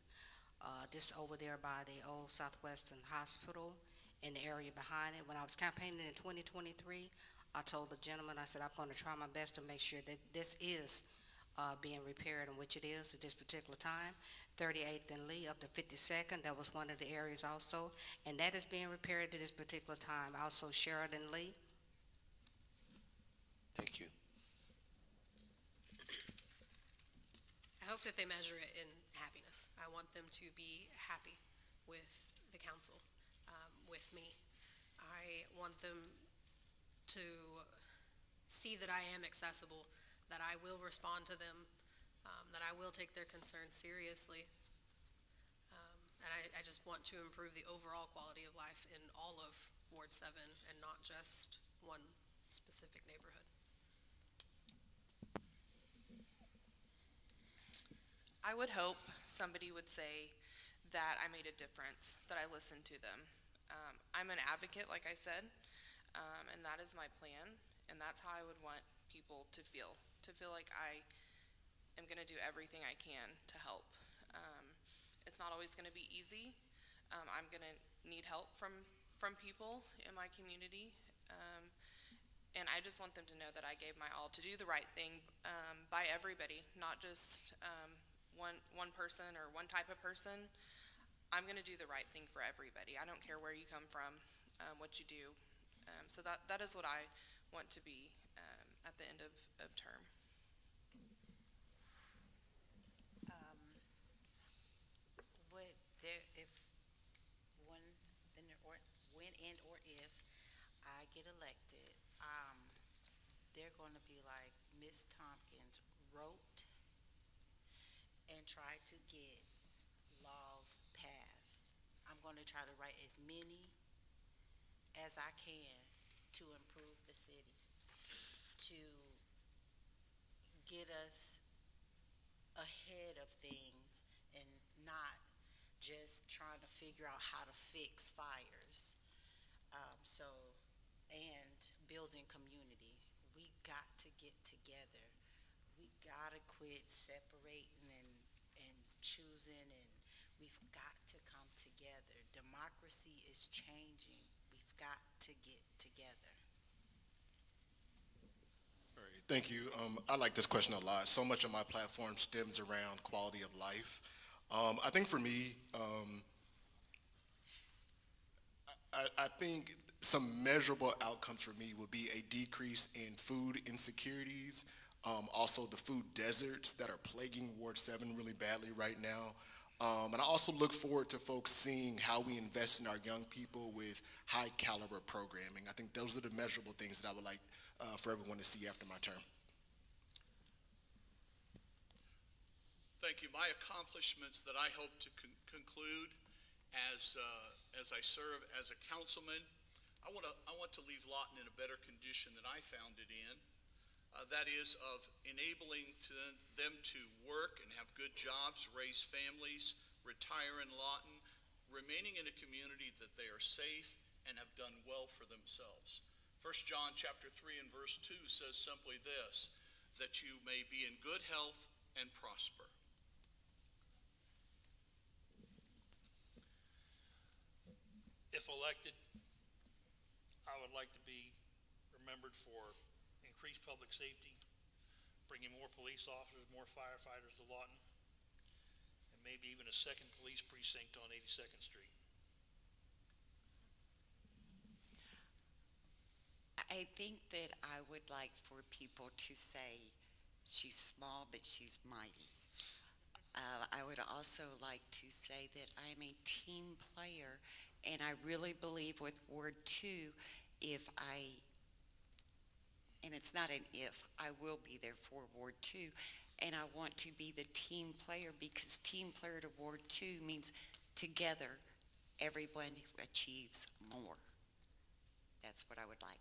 Just over there by the old Southwestern Hospital in the area behind it. When I was campaigning in 2023, I told the gentleman, I said, I'm going to try my best to make sure that this is being repaired, in which it is at this particular time. 38th and Lee up to 52nd, that was one of the areas also, and that is being repaired at this particular time. Also Sheridan Lee. Thank you. I hope that they measure it in happiness. I want them to be happy with the council, with me. I want them to see that I am accessible, that I will respond to them, that I will take their concerns seriously. And I just want to improve the overall quality of life in all of Ward 7 and not just one specific neighborhood. I would hope somebody would say that I made a difference, that I listened to them. I'm an advocate, like I said, and that is my plan, and that's how I would want people to feel like I am going to do everything I can to help. It's not always going to be easy. I'm going to need help from people in my community, and I just want them to know that I gave my all to do the right thing by everybody, not just one person or one type of person. I'm going to do the right thing for everybody. I don't care where you come from, what you do. So that is what I want to be at the end of term. When or if I get elected, they're going to be like Miss Tompkins wrote and try to get laws passed. I'm going to try to write as many as I can to improve the city, to get us ahead of things and not just trying to figure out how to fix fires. And building community. We got to get together. We got to quit separating and choosing, and we've got to come together. Democracy is changing. We've got to get together. All right, thank you. I like this question a lot. So much of my platform stems around quality of life. I think for me, I think some measurable outcomes for me would be a decrease in food insecurities, also the food deserts that are plaguing Ward 7 really badly right now. And I also look forward to folks seeing how we invest in our young people with high caliber programming. I think those are the measurable things that I would like for everyone to see after my term. Thank you. My accomplishments that I hope to conclude as I serve as a councilman, I want to leave Lawton in a better condition than I found it in. that is of enabling them to work and have good jobs, raise families, retire in Lawton, remaining in a community that they are safe and have done well for themselves. 1 John chapter 3 and verse 2 says simply this, that you may be in good health and prosper. If elected, I would like to be remembered for increased public safety, bringing more police officers, more firefighters to Lawton, and maybe even a second police precinct on 82nd Street. I think that I would like for people to say, she's small, but she's mighty. I would also like to say that I'm a team player, and I really believe with Ward 2, and it's not an if, I will be there for Ward 2, and I want to be the team player, because team player to Ward 2 means together everyone achieves more. That's what I would like.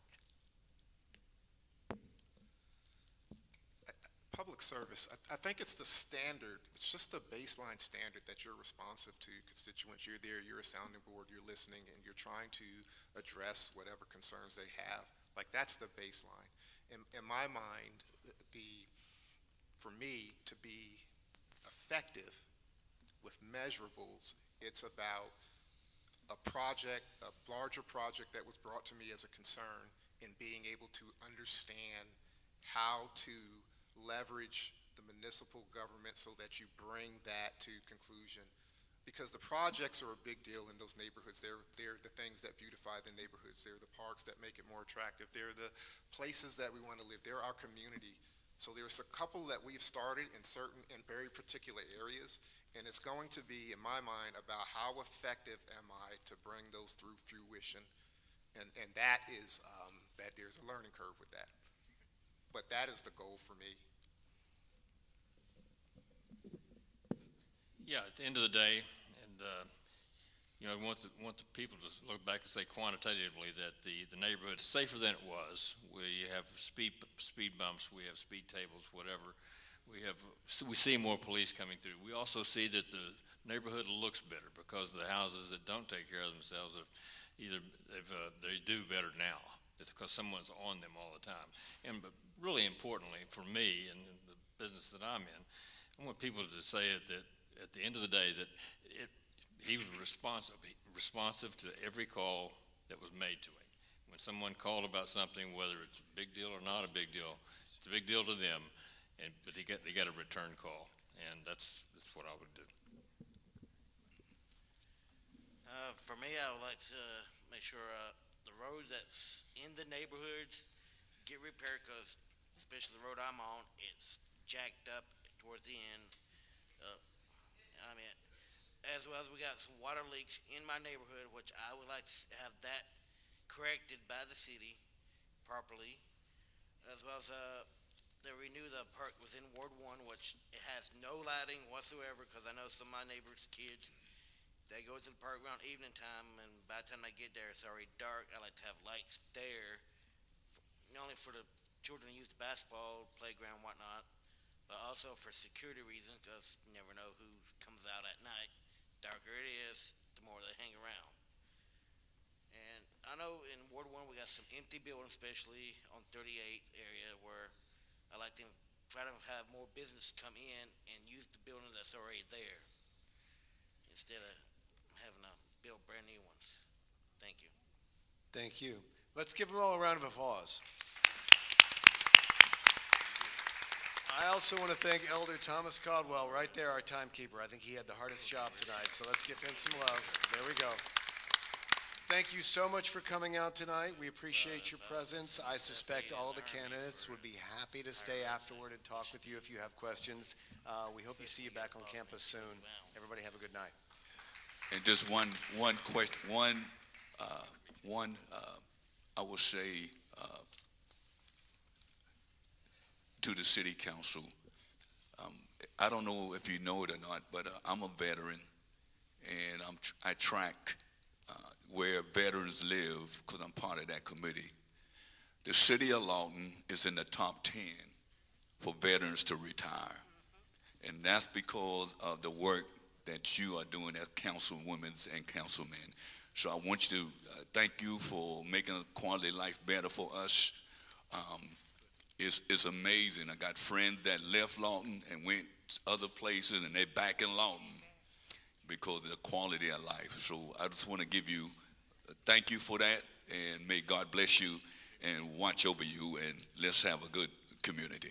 Public service, I think it's the standard, it's just the baseline standard that you're responsive to constituents. You're there, you're a sounding board, you're listening, and you're trying to address whatever concerns they have. Like, that's the baseline. In my mind, for me to be effective with measurables, it's about a project, a larger project that was brought to me as a concern, and being able to understand how to leverage the municipal government so that you bring that to conclusion. Because the projects are a big deal in those neighborhoods. They're the things that beautify the neighborhoods. They're the parks that make it more attractive. They're the places that we want to live. They're our community. So there's a couple that we've started in very particular areas, and it's going to be, in my mind, about how effective am I to bring those through fruition. And that is, that there's a learning curve with that. But that is the goal for me. Yeah, at the end of the day, and I want the people to look back and say quantitatively that the neighborhood's safer than it was. We have speed bumps, we have speed tables, whatever. We see more police coming through. We also see that the neighborhood looks better because the houses that don't take care of themselves they do better now. It's because someone's on them all the time. But really importantly for me and the business that I'm in, I want people to say it that at the end of the day that he was responsive to every call that was made to him. When someone called about something, whether it's a big deal or not a big deal, it's a big deal to them, but they got a return call, and that's what I would do. For me, I would like to make sure the roads that's in the neighborhoods get repaired, because especially the road I'm on, it's jacked up towards the end. As well as we got some water leaks in my neighborhood, which I would like to have that corrected by the city properly, as well as they renew the park within Ward 1, which it has no lighting whatsoever, because I know some of my neighbors' kids, they go to the park around evening time, and by the time they get there, it's already dark. I like to have lights there, not only for the children to use the basketball playground and whatnot, but also for security reasons, because you never know who comes out at night. Darker it is, the more they hang around. And I know in Ward 1 we got some empty buildings, especially on 38th area, where I like to try to have more business come in and use the building that's already there, instead of having to build brand new ones. Thank you. Thank you. Let's give them all a round of applause. I also want to thank Elder Thomas Caldwell, right there, our timekeeper. I think he had the hardest job tonight, so let's give him some love. There we go. Thank you so much for coming out tonight. We appreciate your presence. I suspect all the candidates would be happy to stay afterward and talk with you if you have questions. We hope you see you back on campus soon. Everybody have a good night. And just one question, I will say to the city council, I don't know if you know it or not, but I'm a veteran, and I track where veterans live because I'm part of that committee. the city of Lawton is in the top 10 for veterans to retire. And that's because of the work that you are doing as councilwomen and councilmen. So I want you to thank you for making quality of life better for us. It's amazing. I got friends that left Lawton and went other places, and they're back in Lawton because of the quality of life. So I just want to give you a thank you for that, and may God bless you and watch over you, and let's have a good community.